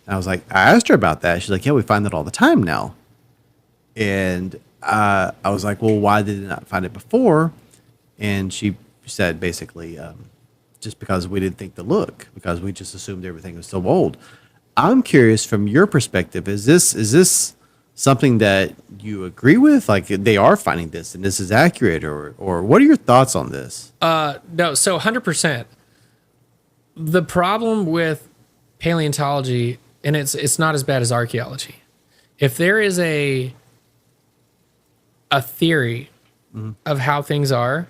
I was like, I asked her about that. She's like, yeah, we find that all the time now. And I was like, well, why did they not find it before? And she said basically, just because we didn't think to look, because we just assumed everything was so old. I'm curious from your perspective, is this something that you agree with? Like they are finding this and this is accurate, or what are your thoughts on this? No, so 100%. The problem with paleontology, and it's not as bad as archaeology. If there is a theory of how things are,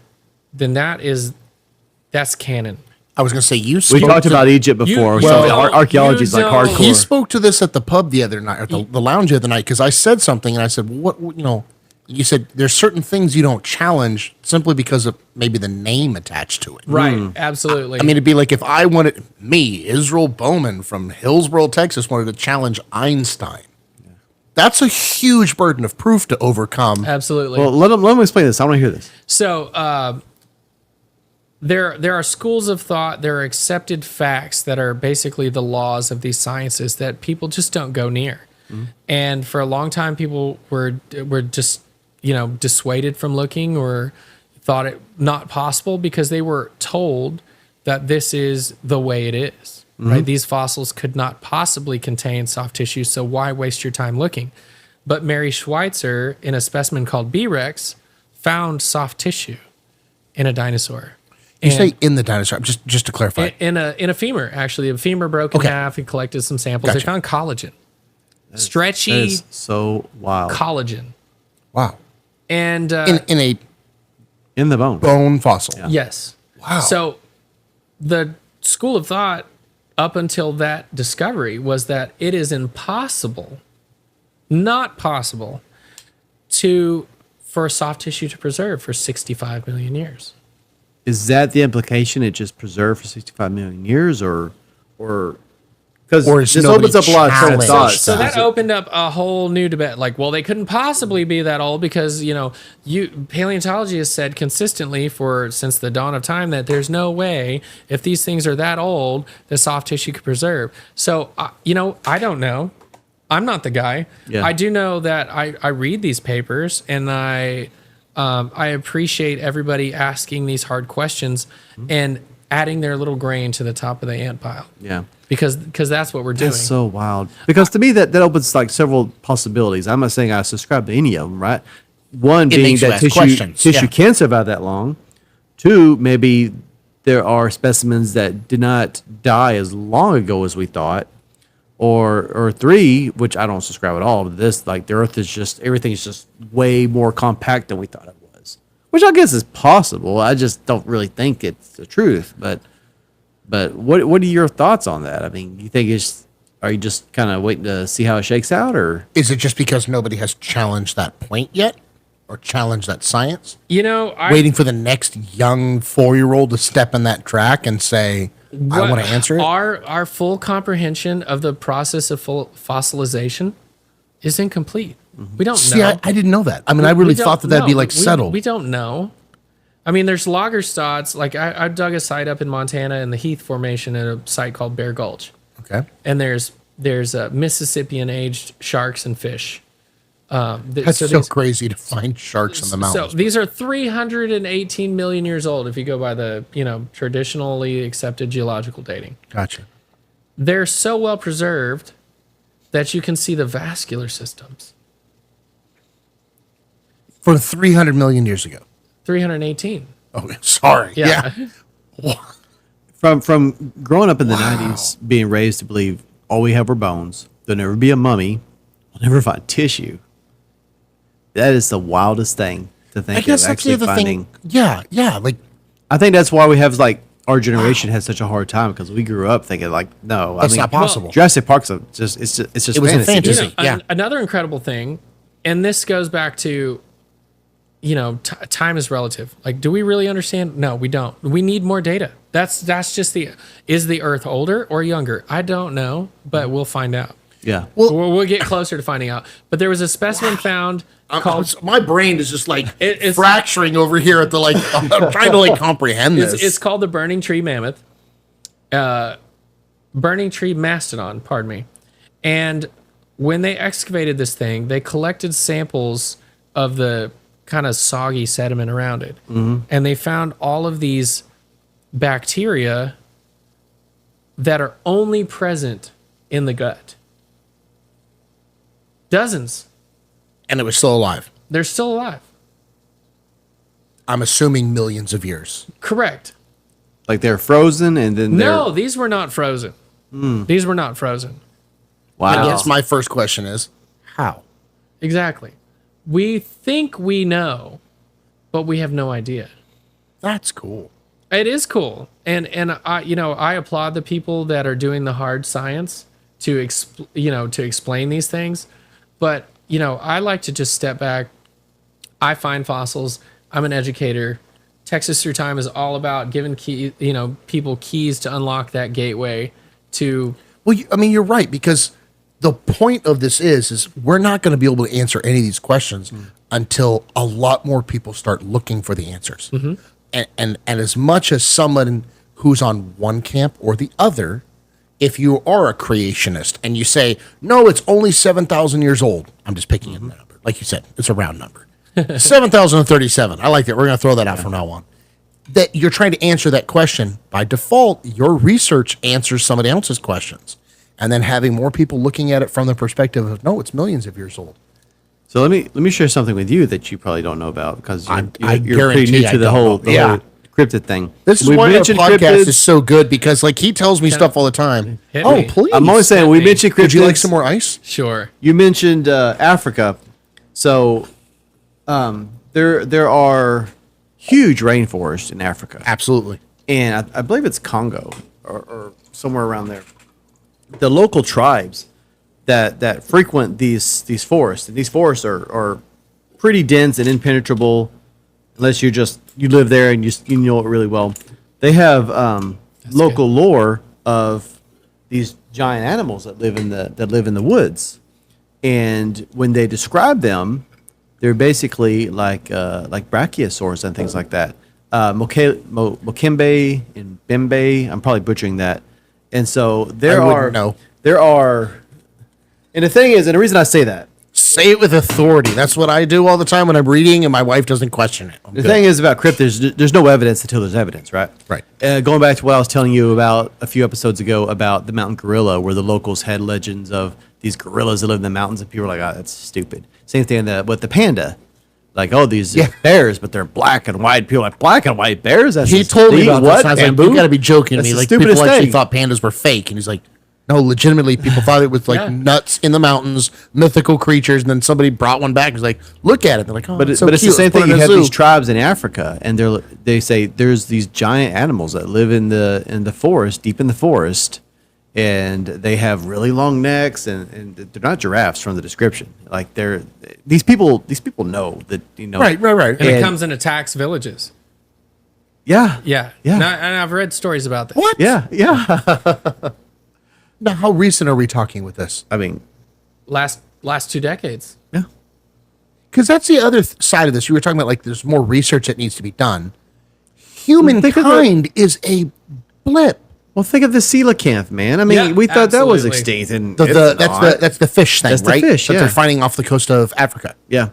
then that's canon. I was going to say We spoke talked to- about Egypt before. Archaeology is like don't- hardcore. He spoke to this at the pub the other night, or the lounge the other night, because I said something and I said, "What you said there's certain things you don't challenge simply because of maybe the name attached to it." Right, absolutely. I mean, it'd be like if I wanted Israel Bowman from Hillsboro, Texas, wanted to challenge Einstein. That's a huge burden of proof to overcome. absolutely. Well, let him explain this. I want to hear this. So there are schools of thought, there are accepted facts that are basically the laws of these sciences that people just don't go near. And for a long time, people were just dissuaded from looking or thought it not possible because they were told that this is the way it is. Right? These fossils could not possibly contain soft tissue, so why waste your time looking? But Mary Schweitzer, in a specimen called B. rex, found soft tissue in a dinosaur. You say in the dinosaur, just to clarify. In a femur, actually. A femur broke in half. He collected some samples. Gotcha. They found collagen. That Stretchy is so wild. collagen. Wow. And In a In the bone. bone fossil. yes. Wow. So the school of thought up until that discovery was that it is impossible, not possible, for soft tissue to preserve for 65 million years. Is that the implication? It just preserved for 65 million years, or because Or is this nobody opens up a lot of challenged thoughts. So that opened up a whole new debate. Like, well, they couldn't possibly be that old because paleontology has said consistently since the dawn of time that there's no way if these things are that old that soft tissue could preserve. So I don't know. I'm not the guy. Yeah. I do know that I read these papers and I appreciate everybody asking these hard questions and adding their little grain to the top of the ant pile. Yeah. Because that's what we're doing. That's so wild. Because to me, that opens like several possibilities. I'm not saying I subscribe to any of them, right? One being makes you that ask questions. tissue Yeah. can survive that long. Two, maybe there are specimens that did not die as long ago as we thought. Or three, which I don't subscribe at all to this, like the Earth is everything's just way more compact than we thought it was. Which I guess is possible. I just don't really think it's the truth. But what are your thoughts on that? I mean, you think are you just kind of waiting to see how it shakes out, or Is it just because nobody has challenged that point yet? Or challenged that science? Waiting Waiting for the next young 4-year-old to step in that track and say, I want to answer it? Our full comprehension of the process of fossilization is incomplete. We don't See, know. I didn't know that. I mean, I really thought that'd be like settled. We don't know. I mean, there's Lagerstadts. Like I dug a site up in Montana in the Heath Formation at a site called Bear Gulch, Okay. and there's Mississippian aged sharks and fish. That's so crazy to find sharks in the mountains. So these are 318 million years old if you go by the traditionally accepted geological dating. Gotcha. They're so well preserved that you can see the vascular systems. From 300 million years ago. 318. Oh, sorry. Yeah. from growing up in the 90s, being raised to believe all we have are bones, there'll never be a mummy, we'll never find tissue. That is the wildest thing to think I guess of that's the actually other finding. thing. Yeah. Like, I think that's why we have our generation has such a hard time because we grew up thinking no, that's not possible. Jurassic Park's it's just It was a fantasy. Yeah. Another incredible thing, and this goes back to, time is relative. Like, do we really understand? No, we don't. We need more data. That's just is the Earth older or younger? I don't know, but we'll find out. Yeah. We'll get closer to finding out. But there was a specimen found called. My brain is just It's- fracturing over here at the I'm trying to comprehend this. It's called the burning tree mammoth. Burning tree mastodon, pardon me. And when they excavated this thing, they collected samples of the kind of soggy sediment around it. And they found all of these bacteria that are only present in the gut. Dozens And it was still alive. They're still alive. I'm assuming millions of years. Correct. Like they're frozen and then No, these were not frozen. These were not frozen. wow. I guess my first question is, how? Exactly. We think we know, but we have no idea. That's cool. It is cool, and I applaud the people that are doing the hard science to explain these things. But I like to just step back. I find fossils. I'm an educator. Texas Through Time is all about giving people keys to unlock that gateway to. Well, you're right, because the point of this is we're not going to be able to answer any of these questions until a lot more people start looking for the answers. Mm-hmm. And as much as someone who's on one camp or the other, if you are a creationist and you say, no, it's only 7,000 years old, I'm just picking a number. Like you said, it's a round number. 7,037. I like that. We're going to throw that out from now on. That you're trying to answer that question. By default, your research answers somebody else's questions. And then having more people looking at it from the perspective of, no, it's millions of years old. So let me share something with you that you probably don't know about because I you're pretty new guarantee I to the don't whole know. Yeah. cryptid thing. This is We why our mentioned podcast cryptids. is so good, because like he tells me stuff all the time. Hit Oh, me. please. I'm always saying we me. mentioned cryptids. Would you like some more ice? Sure. You mentioned Africa, so there are huge rainforests in Africa, Absolutely. and I believe it's Congo or somewhere around there. The local tribes that frequent these forests, and these forests are pretty dense and impenetrable unless you live there and you know it really well. They have local lore of these giant animals that live in the woods, and when they describe them, they're basically like brachiosaurs and things like that. Mokembe and Bembe. I'm probably butchering that. And so there I wouldn't are know. and the thing is, and the reason I say that, Say it with authority. That's what I do all the time when I'm reading, and my wife doesn't question it. the thing is about cryptids, there's no evidence until there's evidence, right? Right. Going back to what I was telling you about a few episodes ago about the mountain gorilla, where the locals had legends of these gorillas that live in the mountains, and people were like, "Oh, that's stupid." Same thing with the panda. Like, oh, these are bears, but they're black and white. People are like, black and white bears? That's He told me about what? this, and I was like, Bamboo? you got to be joking to That's me. the Like, people stupidest actually thing. thought pandas were fake. And he's like, no, legitimately, people thought it was like Yeah. nuts in the mountains, mythical creatures. And then somebody brought one back. He's like, look at it. They're like, oh, But it's it's the cute. same Let's put thing. it You in a have zoo. these tribes in Africa, and they say there's these giant animals that live in the forest, deep in the forest, and they have really long necks, and they're not giraffes from the description. Like these people know that Right. And it And- comes and attacks villages. Yeah, Yeah. Yeah. And I've read stories about that. What? yeah. Now, how recent are we talking with this? I mean, Last 2 decades. yeah. Because that's the other side of this. You were talking about like there's more research that needs to be done. Think of Humankind is a blip. Well, think of the coelacanth, man. I mean, Yeah, we thought that was absolutely. extinct, and That's the fish thing, That's the right? fish, that yeah. they're finding off the coast of Africa. yeah.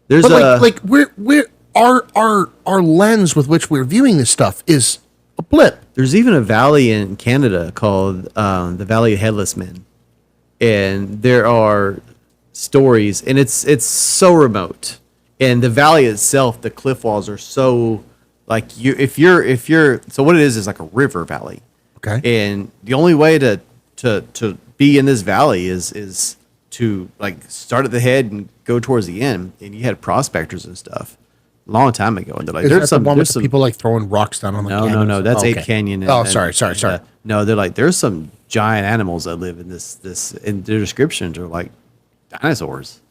There's But like we're our lens with which we're viewing this stuff is a blip. There's even a valley in Canada called the Valley of Headless Men, and there are stories, and it's so remote, and the valley itself, the cliff walls are so like if you're so what it is like a river valley, Okay. and the only way to be in this valley is to like start at the head and go towards the end, and you had prospectors and stuff a long time ago, and they're like, Is there's that some the one with there's the some people like throwing rocks down on the no, canyons? that's Oh, Ape okay. Canyon. Sorry. No, they're like, there's some giant animals that live in this, and their descriptions are like dinosaurs.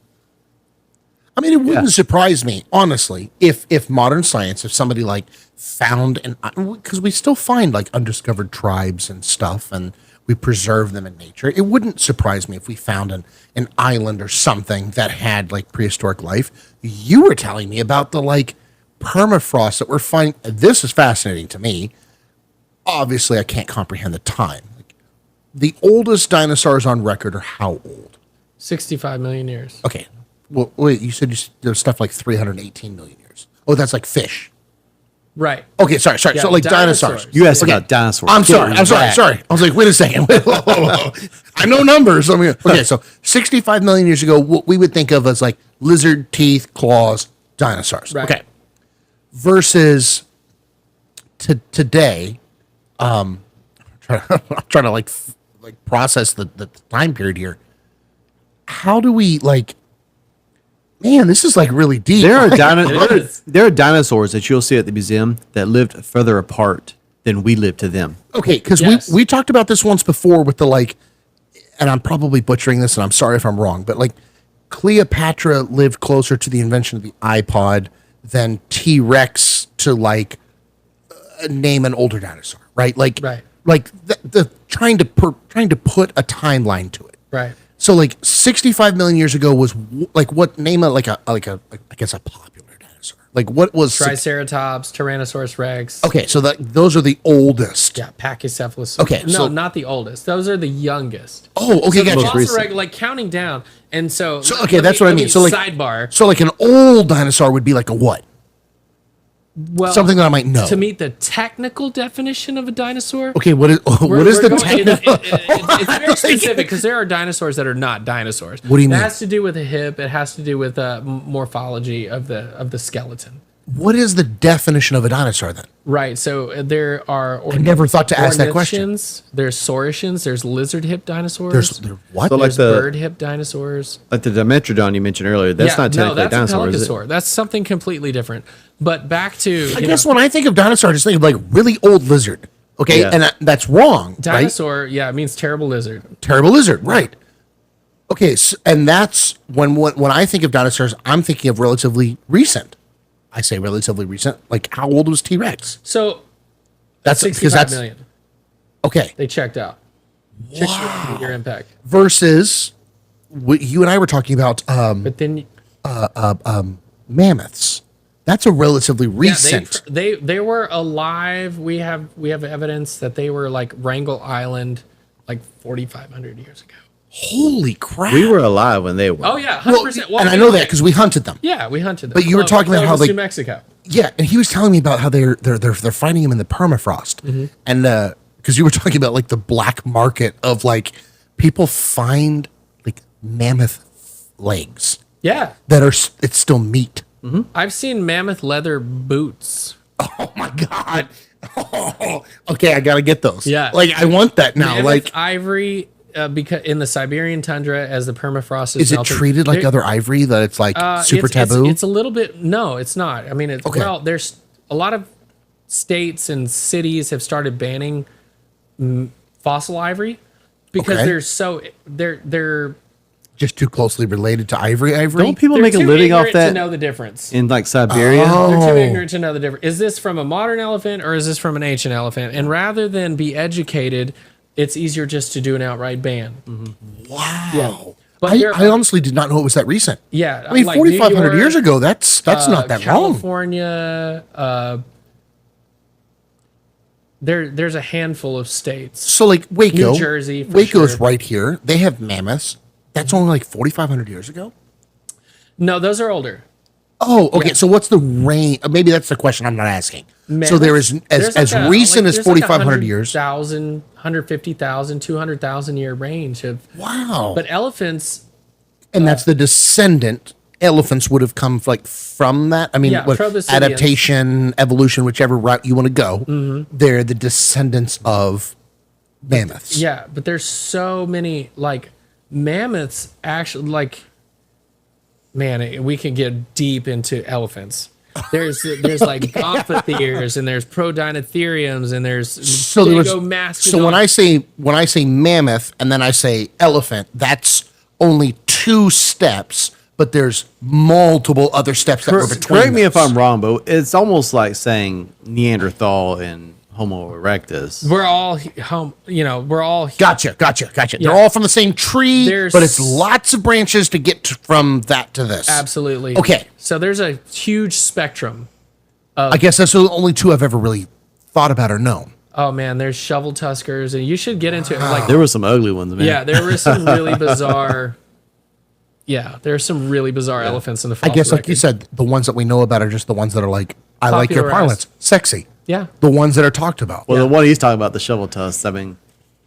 I mean, it wouldn't surprise me, honestly, if modern science, if somebody like found because we still find like undiscovered tribes and stuff, and we preserve them in nature. It wouldn't surprise me if we found an island or something that had like prehistoric life. You were telling me about the like permafrost that we're finding. This is fascinating to me. Obviously, I can't comprehend the time. Like, the oldest dinosaurs on record are how old? 65 million years. Okay. Well, wait, you said there's stuff like 318 million years. Oh, that's like fish. Right. Okay, sorry. Yeah, So like dinosaurs. You asked about dinosaurs. I'm sorry. Get I'm sorry. back. Sorry. I was like, wait a second. I know numbers. I mean, okay, so 65 million years ago, what we would think of as like lizard teeth, claws, dinosaurs. Right. Okay. Versus today, I'm trying to like process the time period here. How do we like? Man, this is like really deep. There are dinosaurs that you'll see at the museum that lived further apart than we lived to them. Okay, because Yes. we talked about this once before with the like, and I'm probably butchering this, and I'm sorry if I'm wrong, but like Cleopatra lived closer to the invention of the iPod than T Rex to like name an older dinosaur, right? Like, Right. like the trying to put a timeline to it. Right. So like 65 million years ago was like what name a like a I guess a popular dinosaur. Like what was Triceratops, Tyrannosaurus Rex. okay? So that those are the oldest. Yeah, Pachycephalosaurus. Okay, No, so- not the oldest. Those are the youngest. Oh, okay, So the gotcha. fossil record, like counting down. And so, Okay, that's what I mean. So like sidebar. So like an old dinosaur would be like a what? Well, Something that I might know. to meet the technical definition of a dinosaur. Okay, what is we're the going- technical? it's very specific because there are dinosaurs that are not dinosaurs. What do you mean? It has to do with the hip. It has to do with morphology of the skeleton. What is the definition of a dinosaur then? Right. So there are. I never thought to ask that question. There's saurischians. There's lizard hip dinosaurs. There's what? So like There's the bird hip dinosaurs. like the Dimetrodon you mentioned earlier. That's not technically a that's dinosaur, a is it? pelycosaur. That's something completely different. But back to I guess when I think of dinosaur, I just think of like really old lizard. Okay, Yeah. and that's wrong, right? dinosaur, yeah, it means terrible lizard. Terrible lizard, right? Okay, so, and that's when I think of dinosaurs, I'm thinking of relatively recent. I say relatively recent. Like how old was T Rex? So That's 65 million. okay. They checked out. Check your impact. Versus what you and I were talking about But then mammoths. That's a relatively recent. they were alive. We have evidence that they were like Wrangel Island like 4,500 years ago. Holy crap! We were alive when they were. Oh yeah, well, 100%. and I know that because we hunted them. Yeah, we hunted them. But you were talking about how Clovis, they- New Mexico. Yeah, and he was telling me about how they're finding them in the permafrost, and because you were talking about like the black market of like people find like mammoth legs Yeah, that are it's still meat. I've seen mammoth leather boots. Oh my god! Oh, okay, I gotta get those. Yeah. like I want that now. Mammoth Like, ivory. Because in the Siberian tundra, as the permafrost is it melting, treated like there- other ivory that it's like super taboo? It's a little bit. No, it's not. I mean, it's Okay. well. There's a lot of states and cities have started banning fossil ivory because Okay. they're just too closely related to ivory. Don't people they're make a too living off ignorant that to know the difference. in like Siberia? They're too ignorant to know the difference. Is this from a modern elephant or is this from an ancient elephant? And rather than be educated, it's easier just to do an outright ban. Wow. But there I are- honestly did not know it was that recent. Yeah, I mean, like 4,500 New years York, ago, that's not that long. California, there's a handful of states. So, like Waco, New Jersey, for Waco's sure. right here. They have mammoths. That's only like 4,500 years ago. No, those are older. Oh, okay. So, what's the range? Maybe that's the question I'm not asking. So, Mammoths, there is there's as like a- recent like, as there's like 4,500 years. 100,000, 150,000, 200,000 year range of. Wow. But elephants, And that's the descendant. Elephants would have come like from that. I mean, Yeah, what, proboscideans. adaptation, evolution, whichever route you want to go. Mm-hmm. They're the descendants of mammoths. yeah, but there's so many like mammoths actually like. Man, we can get deep into elephants. There's like gomphotheres and there's prodinotheriums and there's So there was. Dagomastodontines. So when I say mammoth and then I say elephant, that's only two steps, but there's multiple other steps that were between. Correct me if those. I'm wrong, but it's almost like saying Neanderthal and Homo erectus. We're all home, we're all Gotcha. Yeah. They're all from the same tree, There's- but it's lots of branches to get from that to this. absolutely Okay. So there's a huge spectrum. I guess that's the only two I've ever really thought about or known. Oh man, there's shovel tuskers, and you should get into it. Like, There were some ugly ones, man. yeah, there were some really bizarre. Yeah, there are some really bizarre elephants in the I fossil guess, like you record. said, the ones that we know about are just the ones that are like, I like your Popularized. parlance, sexy. Yeah. The ones that are talked about. Well, the one he's talking about, the shovel tusks, I mean,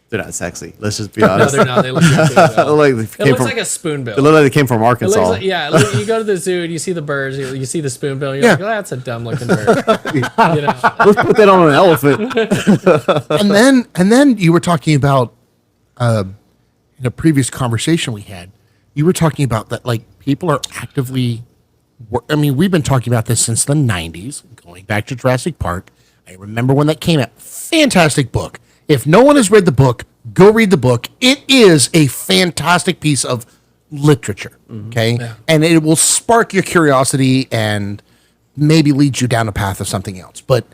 they're not sexy. Let's just be No, honest. they're not. They look good. They look like they It came looks from- like a spoonbill. They look like they came from It Arkansas. looks like, yeah, you go to the zoo and you see the birds, you see the spoonbill, and you're Yeah. like, oh, that's a dumb looking bird. You know? Let's put that on an elephant. and then you were talking about in a previous conversation we had, you were talking about that like people are actively. I mean, we've been talking about this since the '90s, going back to Jurassic Park. I remember when that came out. Fantastic book. If no one has read the book, go read the book. It is a fantastic piece of literature. Okay, and it will spark your curiosity and maybe lead you down a path of something else. But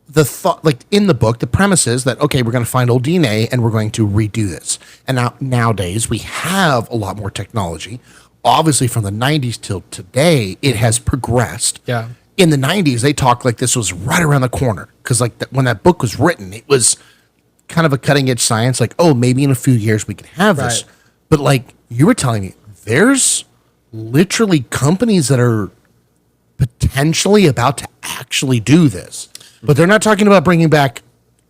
the thought, like in the book, the premise is that, okay, we're going to find old DNA and we're going to redo this. And nowadays we have a lot more technology. Obviously from the 90s till today, it has progressed. Yeah. In the 90s, they talked like this was right around the corner. Because like when that book was written, it was kind of a cutting edge science. Like, oh, maybe in a few years we can have this. Right. But like you were telling me, there's literally companies that are potentially about to actually do this. But they're not talking about bringing back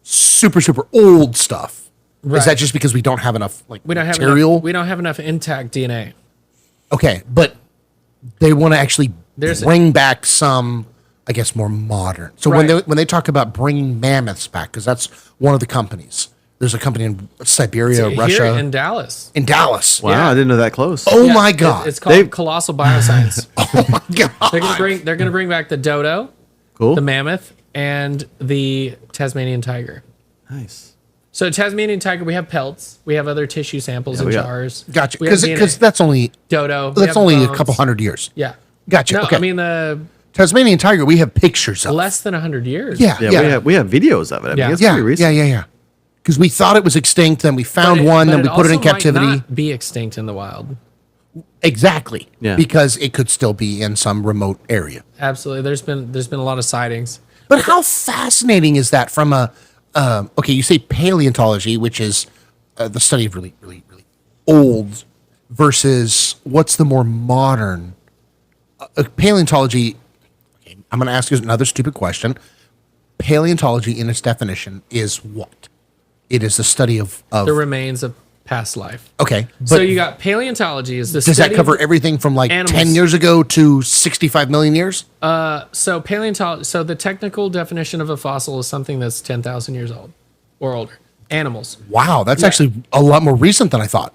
super, super old stuff. Is Right. that just because we don't have enough like We don't have material? enough, we don't have enough intact DNA. Okay, but they want to actually There's- bring back some, I guess, more modern. So Right. when they talk about bringing mammoths back, because that's one of the companies. There's a company in Siberia, Here Russia, in Dallas. in Dallas. Wow, Yeah. I didn't know that close. Oh Yeah, my it- God! It's called Colossal Bioscience. Oh my God! They're gonna bring back the dodo, Cool. the mammoth, and the Tasmanian tiger. Nice. So Tasmanian tiger, we have pelts, we have other tissue samples in we got- jars. Gotcha. We have Because DNA. that's only dodo. we that's have only a bones. couple hundred years. Yeah. Gotcha. No, okay. I mean the Tasmanian tiger, we have pictures of. less than 100 years. Yeah, Yeah, we have videos of it. I mean, Yeah. it's yeah, pretty recent. yeah. Because we thought it was extinct, then we But found one, but then we put it in also might captivity. not be extinct in the wild. Exactly. Yeah. Because it could still be in some remote area. Absolutely. There's been a lot of sightings. But how fascinating is that from a, okay, you say paleontology, which is the study of really, really, really old, versus what's the more modern? Paleontology, okay, I'm going to ask you another stupid question. Paleontology, in its definition, is what? It is the study of The remains of past life. okay. But So you got paleontology is the does study that cover of- everything from like animals. 10 years ago to 65 million years? So paleontology. So the technical definition of a fossil is something that's 10,000 years old or older. Animals. Wow, that's actually a lot more recent than I thought.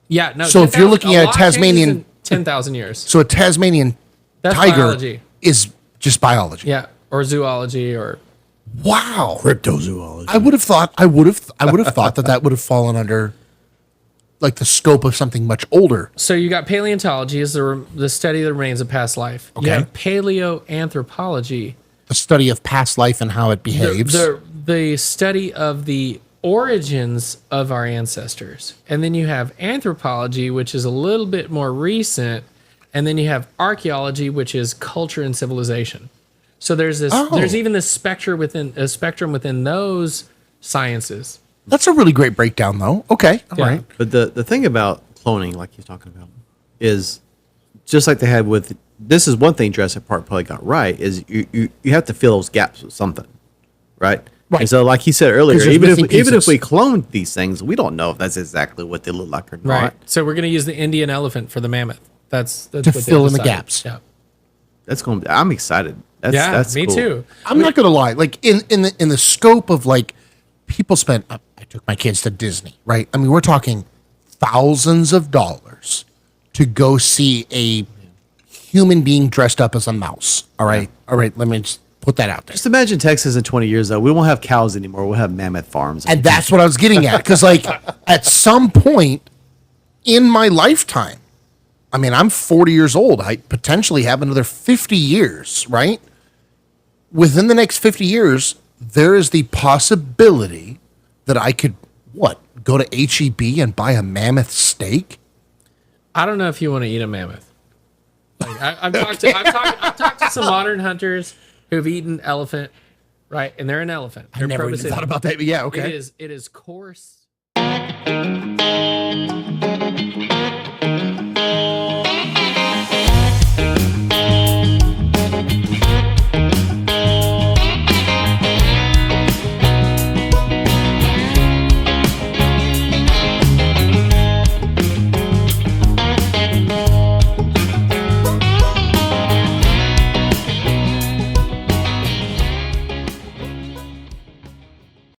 Yeah. No. So if you're 10,000 looking at a lot changes Tasmanian- in 10,000 years. So a Tasmanian That's tiger biology. is just biology. Yeah. Or zoology or Wow. Cryptozoology. I would have thought thought that would have fallen under like the scope of something much older. so you got paleontology is the study of the remains of past life. You Okay. have paleoanthropology. The study of past life and how it behaves. The study of the origins of our ancestors. And then you have anthropology, which is a little bit more recent. And then you have archaeology, which is culture and civilization. So there's this Oh. there's even this spectrum within those sciences. That's a really great breakdown though. Okay. All right. Yeah. But the thing about cloning, like you're talking about, is just like they had with this is one thing Jurassic Park probably got right is you have to fill those gaps with something, right? Right. And so, like he said earlier, 'Cause there's even missing if pieces. we cloned these things, we don't know if that's exactly what they look like or not. Right. So we're gonna use the Indian elephant for the mammoth. That's To what they fill in the decided. gaps. Yeah. That's going. I'm excited. That's me cool. too. I'm not gonna lie. Like in the scope of like people spent. I took my kids to Disney, right? I mean, we're talking thousands of dollars to go see a human being dressed up as a mouse. All right, all right. Let me just put that out there. Just imagine Texas in 20 years though. We won't have cows anymore. We'll have mammoth farms. And that's what I was getting at. Because, like, at some point in my lifetime, I mean, I'm 40 years old. I potentially have another 50 years, right? Within the next 50 years, there is the possibility that I could, go to HEB and buy a mammoth steak? I don't know if you want to eat a mammoth. Like I've talked to some modern hunters who've eaten elephant, right? And they're an elephant. They're Never even proboscis. thought about that. But yeah, okay. It is coarse.